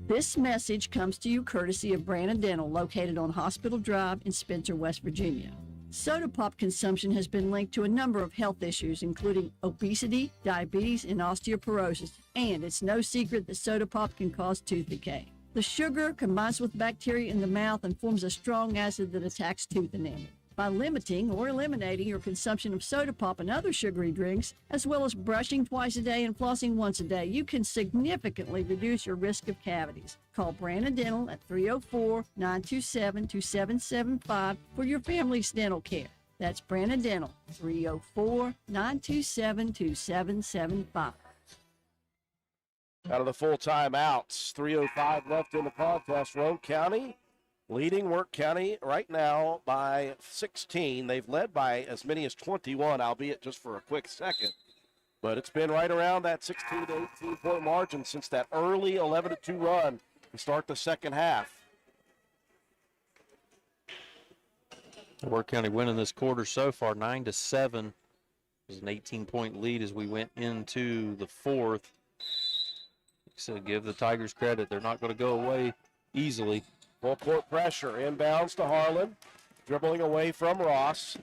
This message comes to you courtesy of Brandon Dental, located on Hospital Drive in Spencer, West Virginia. Soda pop consumption has been linked to a number of health issues, including obesity, diabetes, and osteoporosis, and it's no secret that soda pop can cause tooth decay. The sugar combines with bacteria in the mouth and forms a strong acid that attacks tooth enamel. By limiting or eliminating your consumption of soda pop and other sugary drinks, as well as brushing twice a day and flossing once a day, you can significantly reduce your risk of cavities. Call Brandon Dental at 304-927-2775 for your family's dental care. That's Brandon Dental, 304-927-2775. Out of the full timeouts, 3:05 left in the contest. Roane County leading Wirt County right now by 16. They've led by as many as 21, albeit just for a quick second. But it's been right around that 16 to 18-point margin since that early 11-2 run to start the second half. Wirt County winning this quarter so far, 9-7. It was an 18-point lead as we went into the fourth. So give the Tigers credit. They're not going to go away easily. Full court pressure, inbounds to Harlan, dribbling away from Ross.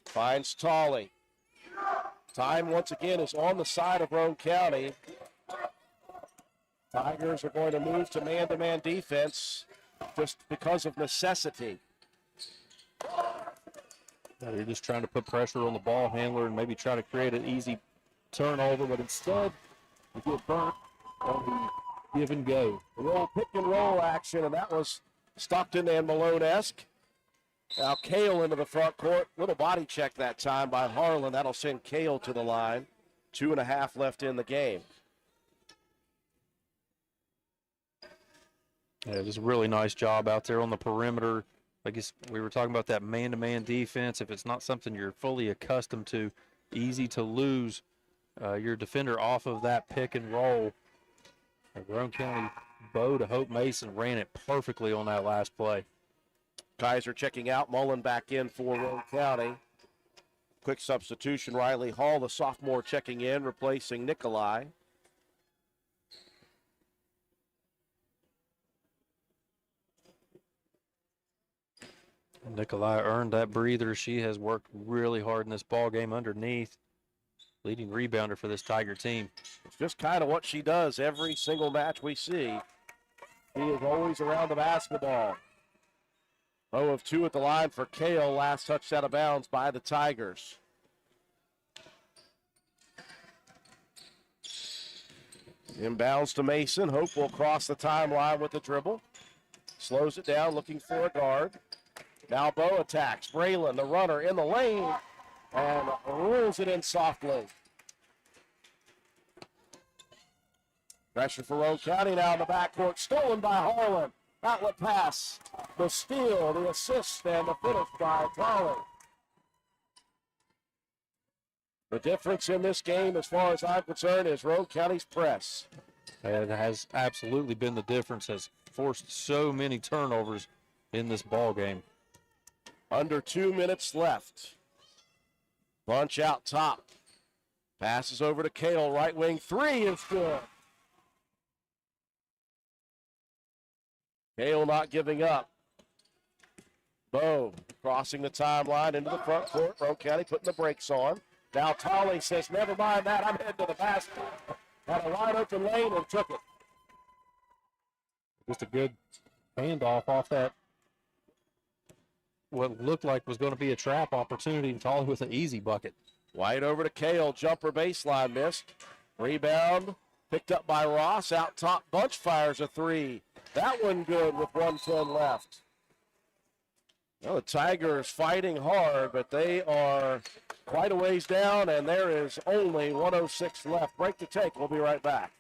Finds Tolley. Time once again is on the side of Roane County. Tigers are going to move to man-to-man defense just because of necessity. They're just trying to put pressure on the ball handler and maybe try to create an easy turnover, but instead we get burnt on the give and go. A little pick and roll action, and that was Stockton and Malone-esque. Now Kale into the front court. Little body check that time by Harlan. That'll send Kale to the line. 2.5 left in the game. Yeah, just a really nice job out there on the perimeter. I guess we were talking about that man-to-man defense. If it's not something you're fully accustomed to, easy to lose your defender off of that pick and roll. Roane County, Bo to Hope Mason ran it perfectly on that last play. Kaiser checking out, Mullen back in for Roane County. Quick substitution, Riley Hall, the sophomore, checking in, replacing Nikolai. Nikolai earned that breather. She has worked really hard in this ball game underneath. Leading rebounder for this Tiger team. It's just kind of what she does every single match we see. She is always around the basketball. 0 of 2 at the line for Kale. Last touch out of bounds by the Tigers. Inbounds to Mason. Hope will cross the timeline with the dribble. Slows it down, looking for a guard. Now Bo attacks. Braylon, the runner, in the lane, and rolls it in softly. Pressure for Roane County now in the backcourt. Stolen by Harlan. Outlet pass. The steal, the assist, and the finish by Tolly. The difference in this game, as far as I'm concerned, is Roane County's press. It has absolutely been the difference. Has forced so many turnovers in this ball game. Under 2 minutes left. Bunch out top. Passes over to Kale, right wing three is good. Kale not giving up. Bo crossing the timeline into the front court. Roane County putting the brakes on. Now Tolley says, never mind that, I'm heading to the basket. Had a wide open lane and took it. Just a good handoff off that, what looked like was going to be a trap opportunity, and Tolley with an easy bucket. Wide over to Kale, jumper baseline missed. Rebound picked up by Ross. Out top, Bunch fires a three. That one good with 1:10 left. Well, the Tigers fighting hard, but they are quite a ways down, and there is only 1:06 left. Break to take. We'll be right back.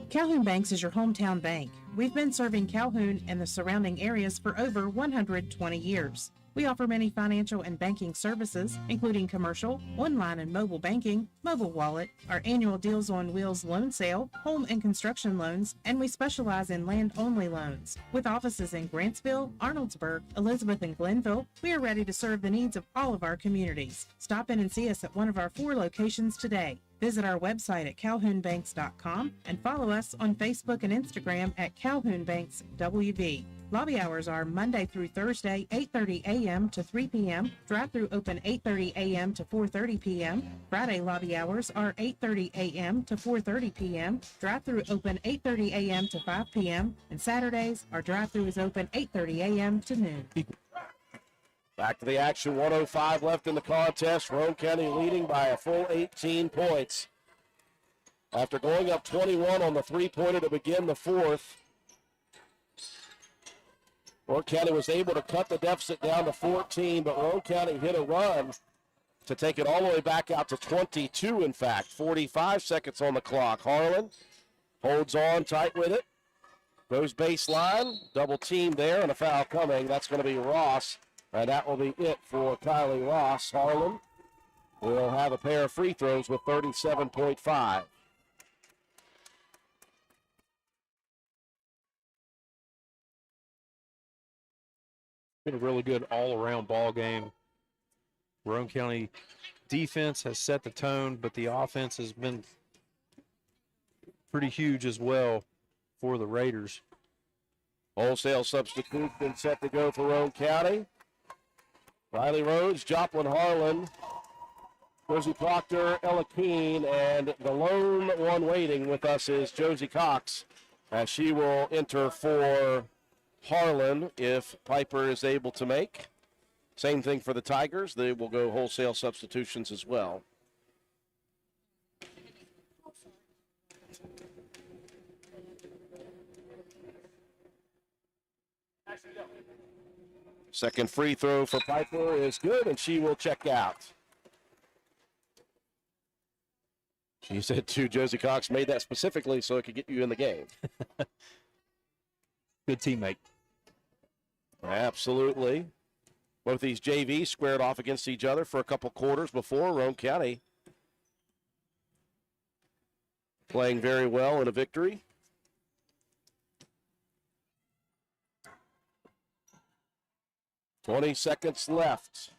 Calhoun Banks is your hometown bank. We've been serving Calhoun and the surrounding areas for over 120 years. We offer many financial and banking services, including commercial, online and mobile banking, mobile wallet, our annual Deals on Wheels loan sale, home and construction loans, and we specialize in land-only loans. With offices in Grantsville, Arnoldsburg, Elizabeth, and Glenville, we are ready to serve the needs of all of our communities. Stop in and see us at one of our 4 locations today. Visit our website at calhounbanks.com and follow us on Facebook and Instagram at calhounbankswv. Lobby hours are Monday through Thursday, 8:30 a.m. to 3 p.m. Drive-through open 8:30 a.m. to 4:30 p.m. Friday lobby hours are 8:30 a.m. to 4:30 p.m. Drive-through open 8:30 a.m. to 5 p.m. And Saturdays, our drive-through is open 8:30 a.m. to noon. Back to the action, 1:05 left in the contest. Roane County leading by a full 18 points. After going up 21 on the three-pointer to begin the fourth, Roane County was able to cut the deficit down to 14, but Roane County hit a run to take it all the way back out to 22, in fact. 45 seconds on the clock. Harlan holds on tight with it. Goes baseline. Double team there and a foul coming. That's going to be Ross. And that will be it for Kylie Ross. Harlan will have a pair of free throws with 37.5. Been a really good all-around ball game. Roane County defense has set the tone, but the offense has been pretty huge as well for the Raiders. Wholesale substitute been set to go for Roane County. Riley Rhodes, Joplin Harlan, Rosie Proctor, Ella Keene, and the lone one waiting with us is Josie Cox, as she will enter for Harlan if Piper is able to make. Same thing for the Tigers. They will go wholesale substitutions as well. Second free throw for Piper is good, and she will check out. She said to Josie Cox, made that specifically so it could get you in the game. Good teammate. Absolutely. Both these JVs squared off against each other for a couple quarters before. Roane County playing very well in a victory. "20 seconds left.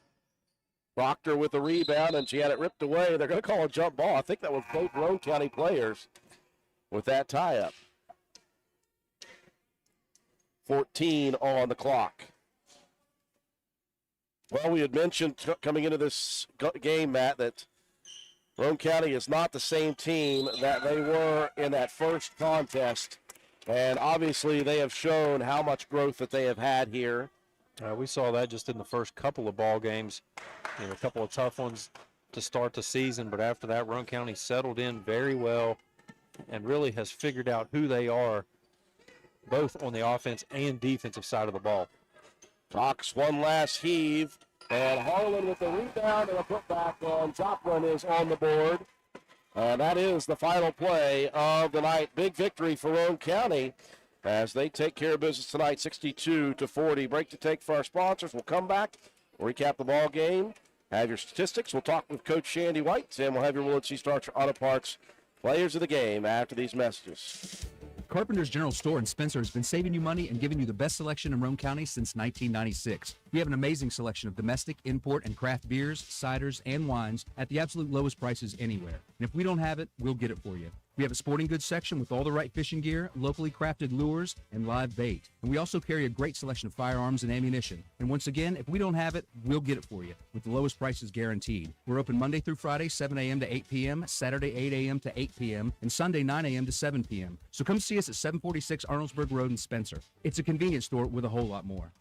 Proctor with the rebound, and she had it ripped away. They're going to call a jump ball. I think that was both Roane County players with that tie-up. 14 on the clock. Well, we had mentioned coming into this game, Matt, that Roane County is not the same team that they were in that first contest. And obviously they have shown how much growth that they have had here. We saw that just in the first couple of ball games. You know, a couple of tough ones to start the season, but after that, Roane County settled in very well and really has figured out who they are both on the offense and defensive side of the ball. Cox one last heave, and Harlan with the rebound and a putback on Joplin is on the board. That is the final play of the night. Big victory for Roane County as they take care of business tonight, 62-40. Break to take for our sponsors. We'll come back, we'll recap the ball game, have your statistics. We'll talk with Coach Shandy White, and we'll have your Willard C. Starcher Auto Parts players of the game after these messages. Carpenter's General Store in Spencer has been saving you money and giving you the best selection in Roane County since 1996. We have an amazing selection of domestic, import, and craft beers, ciders, and wines at the absolute lowest prices anywhere. And if we don't have it, we'll get it for you. We have a sporting goods section with all the right fishing gear, locally crafted lures, and live bait. And we also carry a great selection of firearms and ammunition. And once again, if we don't have it, we'll get it for you with the lowest prices guaranteed. We're open Monday through Friday, 7 a.m. to 8 p.m., Saturday, 8 a.m. to 8 p.m., and Sunday, 9 a.m. to 7 p.m. So come see us at 746 Arnoldsburg Road in Spencer. It's a convenience store with a whole lot more.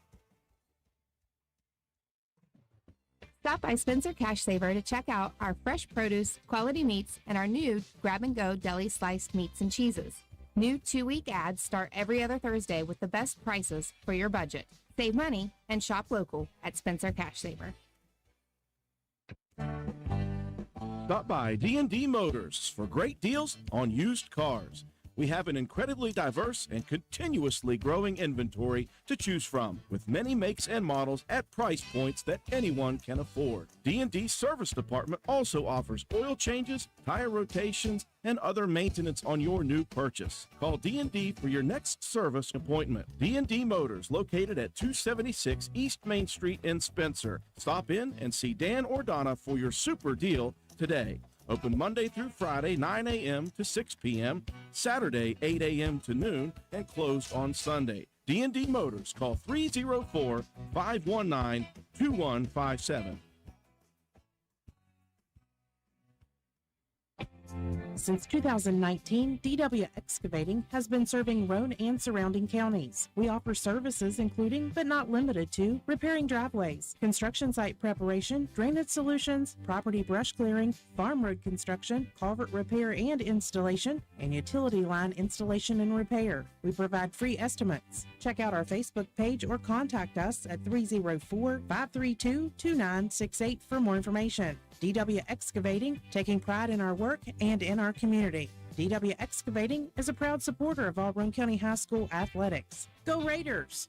Stop by Spencer Cash Saver to check out our fresh produce, quality meats, and our new grab-and-go deli sliced meats and cheeses. New 2-week ads start every other Thursday with the best prices for your budget. Save money and shop local at Spencer Cash Saver. Stop by D&D Motors for great deals on used cars. We have an incredibly diverse and continuously growing inventory to choose from, with many makes and models at price points that anyone can afford. D&D Service Department also offers oil changes, tire rotations, and other maintenance on your new purchase. Call D&D for your next service appointment. D&D Motors, located at 276 East Main Street in Spencer. Stop in and see Dan or Donna for your super deal today. Open Monday through Friday, 9 a.m. to 6 p.m., Saturday, 8 a.m. to noon, and closed on Sunday. D&D Motors, call 304-519-2157. Since 2019, DW Excavating has been serving Roane and surrounding counties. We offer services including, but not limited to, repairing driveways, construction site preparation, drainage solutions, property brush clearing, farm road construction, culvert repair and installation, and utility line installation and repair. We provide free estimates. Check out our Facebook page or contact us at 304-532-2968 for more information. DW Excavating, taking pride in our work and in our community. DW Excavating is a proud supporter of all Roane County High School athletics. Go Raiders!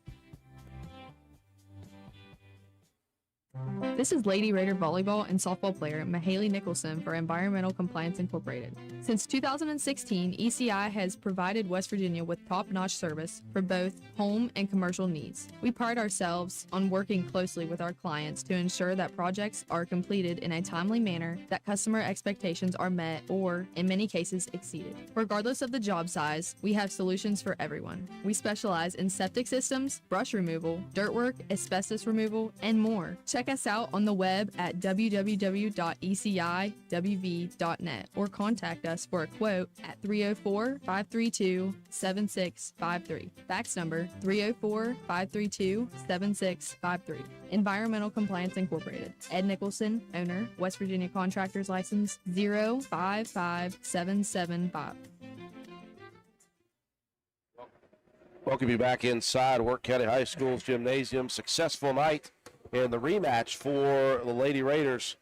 This is Lady Raider volleyball and softball player Mahaley Nicholson for Environmental Compliance Incorporated. Since 2016, ECI has provided West Virginia with top-notch service for both home and commercial needs. We pride ourselves on working closely with our clients to ensure that projects are completed in a timely manner, that customer expectations are met or, in many cases, exceeded. Regardless of the job size, we have solutions for everyone. We specialize in septic systems, brush removal, dirt work, asbestos removal, and more. Check us out on the web at www.eciwv.net or contact us for a quote at 304-532-7653. Fax number 304-532-7653. Environmental Compliance Incorporated. Ed Nicholson, owner, West Virginia Contractors License 055775. Welcome you back inside Wirt County High School's gymnasium. Successful night in the rematch for the Lady Raiders,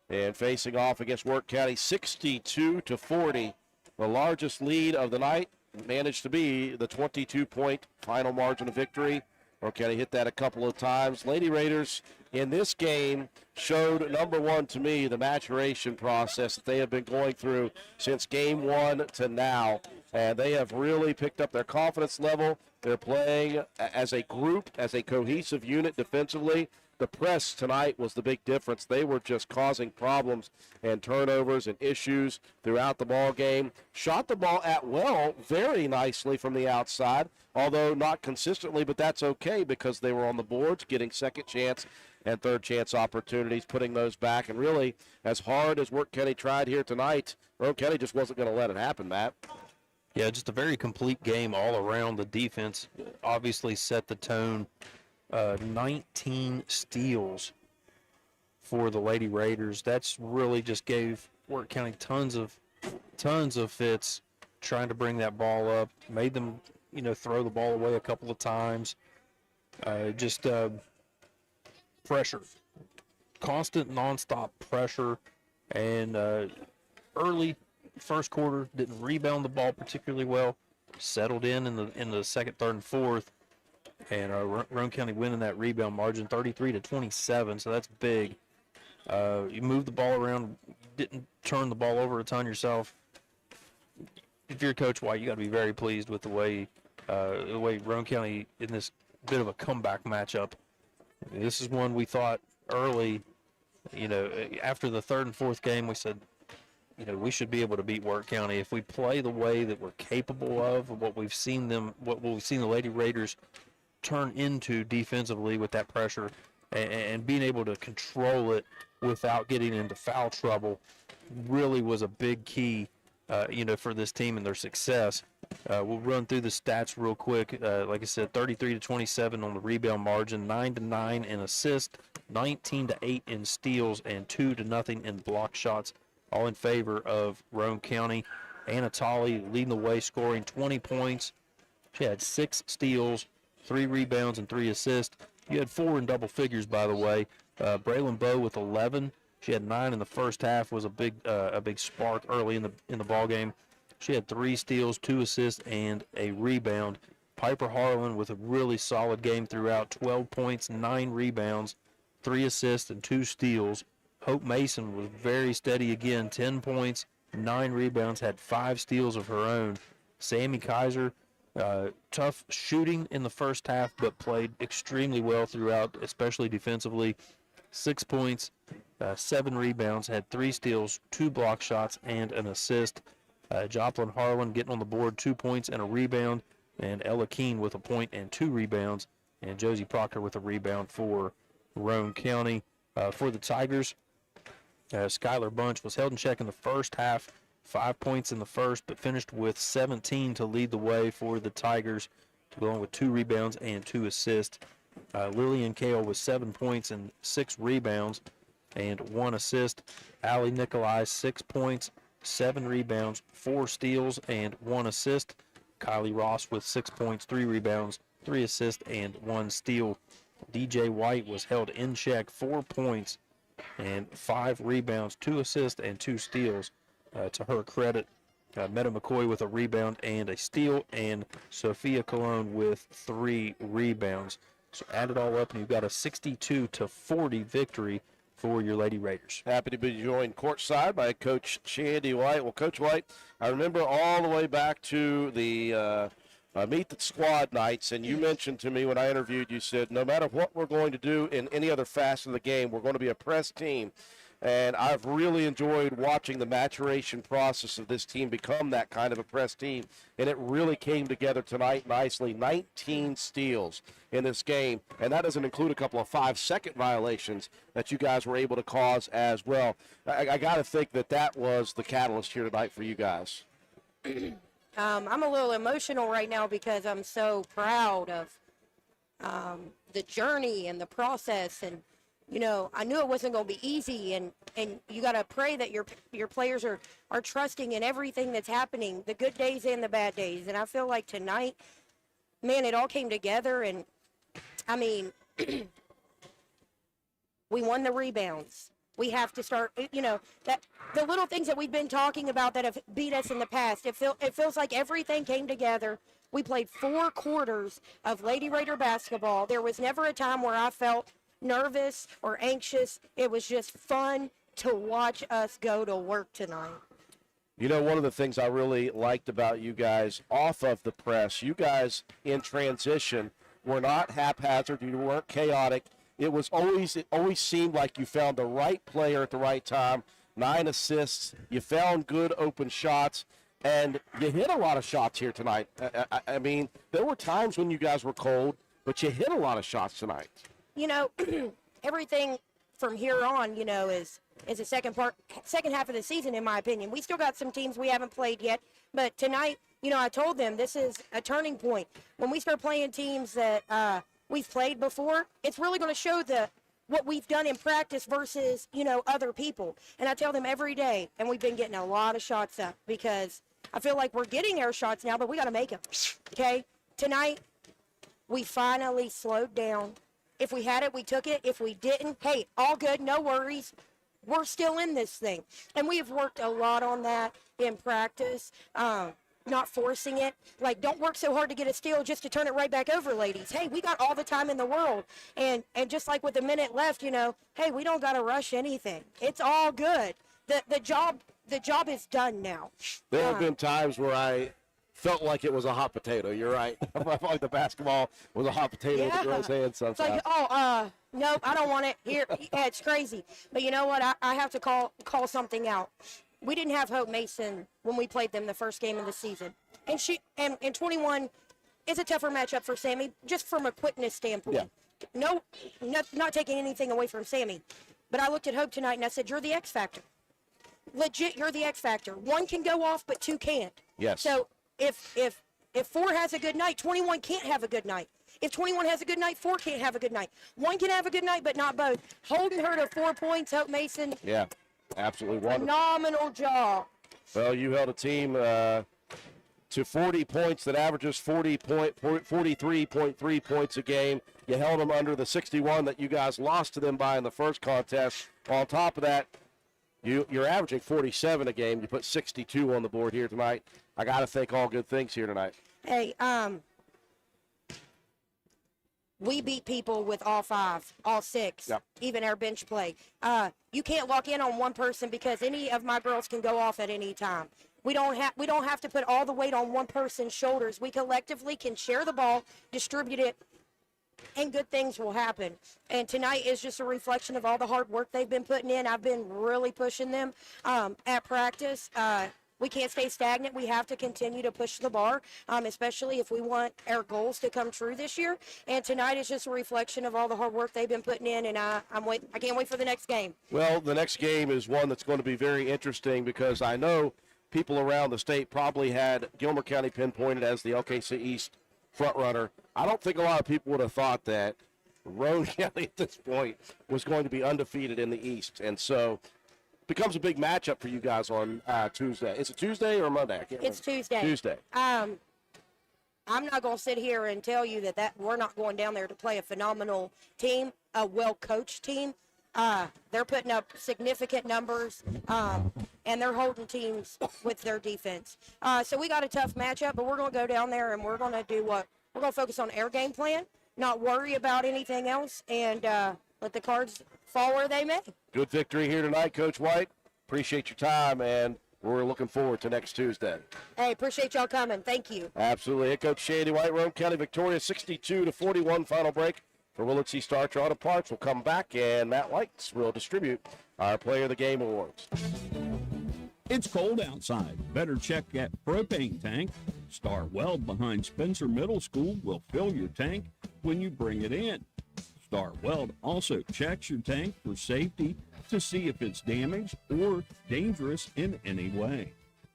and facing off against Wirt County 62-40. The largest lead of the night managed to be the 22-point final margin of victory. Wirt County hit that a couple of times. Lady Raiders in this game showed, number one to me, the maturation process that they have been going through since game one to now. And they have really picked up their confidence level. They're playing as a group, as a cohesive unit defensively. The press tonight was the big difference. They were just causing problems and turnovers and issues throughout the ball game. Shot the ball at will very nicely from the outside, although not consistently, but that's okay because they were on the boards getting second chance and third chance opportunities, putting those back. And really, as hard as Wirt County tried here tonight, Roane County just wasn't going to let it happen, Matt. Yeah, just a very complete game all around. The defense obviously set the tone. 19 steals for the Lady Raiders. That's really just gave Wirt County tons of fits trying to bring that ball up. Made them throw the ball away a couple of times. Just pressure, constant nonstop pressure, and early first quarter didn't rebound the ball particularly well. Settled in the second, third, and fourth, and Roane County winning that rebound margin 33-27. So that's big. You moved the ball around, didn't turn the ball over a ton yourself. If you're Coach White, you got to be very pleased with the way Roane County in this bit of a comeback matchup. This is one we thought early, after the third and fourth game, we said, we should be able to beat Wirt County if we play the way that we're capable of, what we've seen the Lady Raiders turn into defensively with that pressure, and being able to control it without getting into foul trouble really was a big key, for this team and their success. We'll run through the stats real quick. Like I said, 33-27 on the rebound margin, 9-9 in assists, 19-8 in steals, and 2-0 in block shots, all in favor of Roane County. Anna Tolley leading the way, scoring 20 points. She had 6 steals, 3 rebounds, and 3 assists. You had 4 in double figures, by the way. Braylon Bowe with 11. She had 9 in the first half. Was a big spark early in the ball game. She had 3 steals, 2 assists, and a rebound. Piper Harlan with a really solid game throughout. 12 points, 9 rebounds, 3 assists, and 2 steals. Hope Mason was very steady again. 10 points, 9 rebounds, had 5 steals of her own. Sammy Kaiser, tough shooting in the first half, but played extremely well throughout, especially defensively. 6 points, 7 rebounds, had 3 steals, 2 block shots, and an assist. Joplin Harlan getting on the board, 2 points and a rebound, and Ella Keene with a point and 2 rebounds, and Josie Proctor with a rebound for Roane County. For the Tigers, Skylar Bunch was held in check in the first half, 5 points in the first, but finished with 17 to lead the way for the Tigers, going with 2 rebounds and 2 assists. Lillian Kale with 7 points and 6 rebounds and 1 assist. Allie Nikolai, 6 points, 7 rebounds, 4 steals, and 1 assist. Kylie Ross with 6 points, 3 rebounds, 3 assists, and 1 steal. DJ White was held in check, 4 points and 5 rebounds, 2 assists, and 2 steals. To her credit, Meta McCoy with a rebound and a steal, and Sophia Colon with 3 rebounds. So add it all up, and you've got a 62-40 victory for your Lady Raiders. Happy to be joined courtside by Coach Shandy White. Well, Coach White, I remember all the way back to the Meet the Squad nights, and you mentioned to me when I interviewed, you said, no matter what we're going to do in any other facet of the game, we're going to be a press team. And I've really enjoyed watching the maturation process of this team become that kind of a press team. And it really came together tonight nicely. 19 steals in this game. And that doesn't include a couple of 5-second violations that you guys were able to cause as well. I got to think that was the catalyst here tonight for you guys. I'm a little emotional right now because I'm so proud of the journey and the process, and I knew it wasn't going to be easy, and you got to pray that your players are trusting in everything that's happening, the good days and the bad days. And I feel like tonight, man, it all came together, and I mean, we won the rebounds. We have to start, that the little things that we've been talking about that have beat us in the past. It feels like everything came together. We played 4 quarters of Lady Raider basketball. There was never a time where I felt nervous or anxious. It was just fun to watch us go to work tonight. One of the things I really liked about you guys off of the press, you guys in transition were not haphazard. You weren't chaotic. It always seemed like you found the right player at the right time. 9 assists. You found good open shots, and you hit a lot of shots here tonight. I mean, there were times when you guys were cold, but you hit a lot of shots tonight. Everything from here on, is the second half of the season, in my opinion. We still got some teams we haven't played yet, but tonight, I told them this is a turning point. When we start playing teams that we've played before, it's really going to show what we've done in practice versus, other people. And I tell them every day, and we've been getting a lot of shots up because I feel like we're getting our shots now, but we got to make them, okay? Tonight, we finally slowed down. If we had it, we took it. If we didn't, hey, all good, no worries. We're still in this thing. And we have worked a lot on that in practice, not forcing it. Like, don't work so hard to get a steal just to turn it right back over, ladies. Hey, we got all the time in the world. And just like with a minute left, hey, we don't got to rush anything. It's all good. The job is done now. There have been times where I felt like it was a hot potato. You're right. I felt like the basketball was a hot potato in the girls' hands sometimes. It's like, nope, I don't want it. Here, yeah, it's crazy. But you know what? I have to call something out. We didn't have Hope Mason when we played them the first game of the season. And 21 is a tougher matchup for Sammy, just from a quickness standpoint. Yeah. Not taking anything away from Sammy. But I looked at Hope tonight and I said, you're the X factor. Legit, you're the X factor. One can go off, but two can't. Yes. So if 4 has a good night, 21 can't have a good night. If 21 has a good night, 4 can't have a good night. One can have a good night, but not both. Holding her to 4 points, Hope Mason. Yeah, absolutely wonderful. Phenomenal job. Well, you held a team to 40 points that averages 43.3 points a game. You held them under the 61 that you guys lost to them by in the first contest. On top of that, you're averaging 47 a game. You put 62 on the board here tonight. I got to think all good things here tonight. Hey, we beat people with all 5, all 6, even our bench play. You can't lock in on one person because any of my girls can go off at any time. We don't have to put all the weight on one person's shoulders. We collectively can share the ball, distribute it, and good things will happen. And tonight is just a reflection of all the hard work they've been putting in. I've been really pushing them at practice. We can't stay stagnant. We have to continue to push the bar, especially if we want our goals to come true this year. And tonight is just a reflection of all the hard work they've been putting in, and I can't wait for the next game. Well, the next game is one that's going to be very interesting because I know people around the state probably had Gilmer County pinpointed as the LKC East front runner. I don't think a lot of people would have thought that Roane County at this point was going to be undefeated in the East. And so becomes a big matchup for you guys on Tuesday. Is it Tuesday or Monday? It's Tuesday. Tuesday. I'm not going to sit here and tell you that we're not going down there to play a phenomenal team, a well-coached team. They're putting up significant numbers, and they're holding teams with their defense. So we got a tough matchup, but we're going to go down there and we're going to do what? We're going to focus on our game plan, not worry about anything else, and let the cards fall where they may. Good victory here tonight, Coach White. Appreciate your time, and we're looking forward to next Tuesday. Hey, appreciate y'all coming. Thank you. Absolutely. Head coach Shady White, Roane County victorious 62-41 final break for Willard C. Starcher Auto Parts. We'll come back, and Matt White will distribute our Player of the Game awards. It's cold outside. Better check that propane tank. Star Weld behind Spencer Middle School will fill your tank when you bring it in. Star Weld also checks your tank for safety to see if it's damaged or dangerous in any way.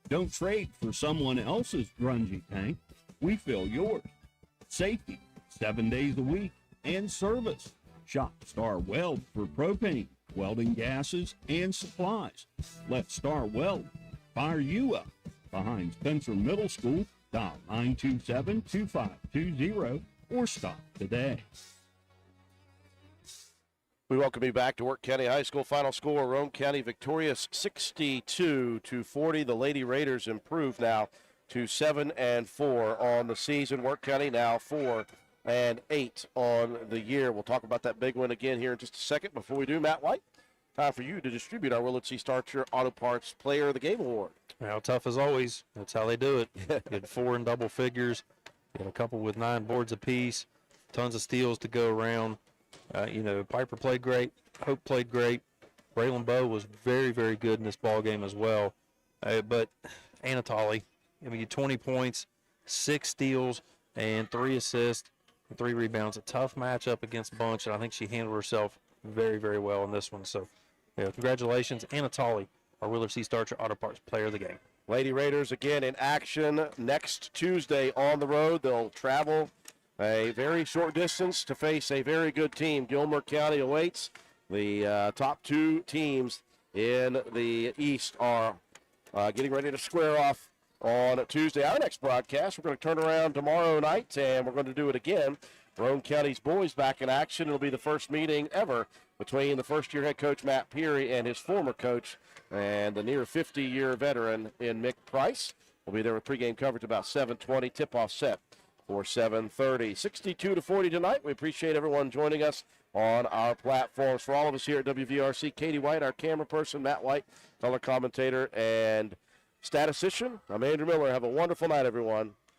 Don't trade for someone else's grungy tank. We fill yours. Safety, 7 days a week, and service. Shop Star Weld for propane, welding gases, and supplies. Let Star Weld fire you up. Behind Spencer Middle School, dial 927-2520 or stop today. We welcome you back to Wirt County High School. Final score, Roane County victorious 62-40. The Lady Raiders improved now to 7-4 on the season. Wirt County now 4-8 on the year. We'll talk about that big win again here in just a second. Before we do, Matt White, time for you to distribute our Willard C. Starcher Auto Parts Player of the Game Award. Well, tough as always. That's how they do it. You had 4 in double figures. You had a couple with 9 boards apiece. Tons of steals to go around. Piper played great. Hope played great. Braylon Bowe was very, very good in this ball game as well. But Anatoly, 20 points, 6 steals, and 3 assists, and 3 rebounds. A tough matchup against Bunch, and I think she handled herself very, very well in this one. So, congratulations, Anatoly, our Willard C. Starcher Auto Parts Player of the Game. Lady Raiders again in action next Tuesday on the road. They'll travel a very short distance to face a very good team. Gilmer County awaits. The top 2 teams in the East are getting ready to square off on Tuesday. Our next broadcast, we're going to turn around tomorrow night, and we're going to do it again. Roane County's boys back in action. It'll be the first meeting ever between the first-year head coach Matt Peary and his former coach and the near 50-year veteran in Mick Price. We'll be there with pregame coverage about 7:20. Tip-off set for 7:30. 62-40 tonight. We appreciate everyone joining us on our platforms. For all of us here at WVRC, Katie White, our camera person, Matt White, color commentator, and statistician, I'm Andrew Miller. Have a wonderful night, everyone.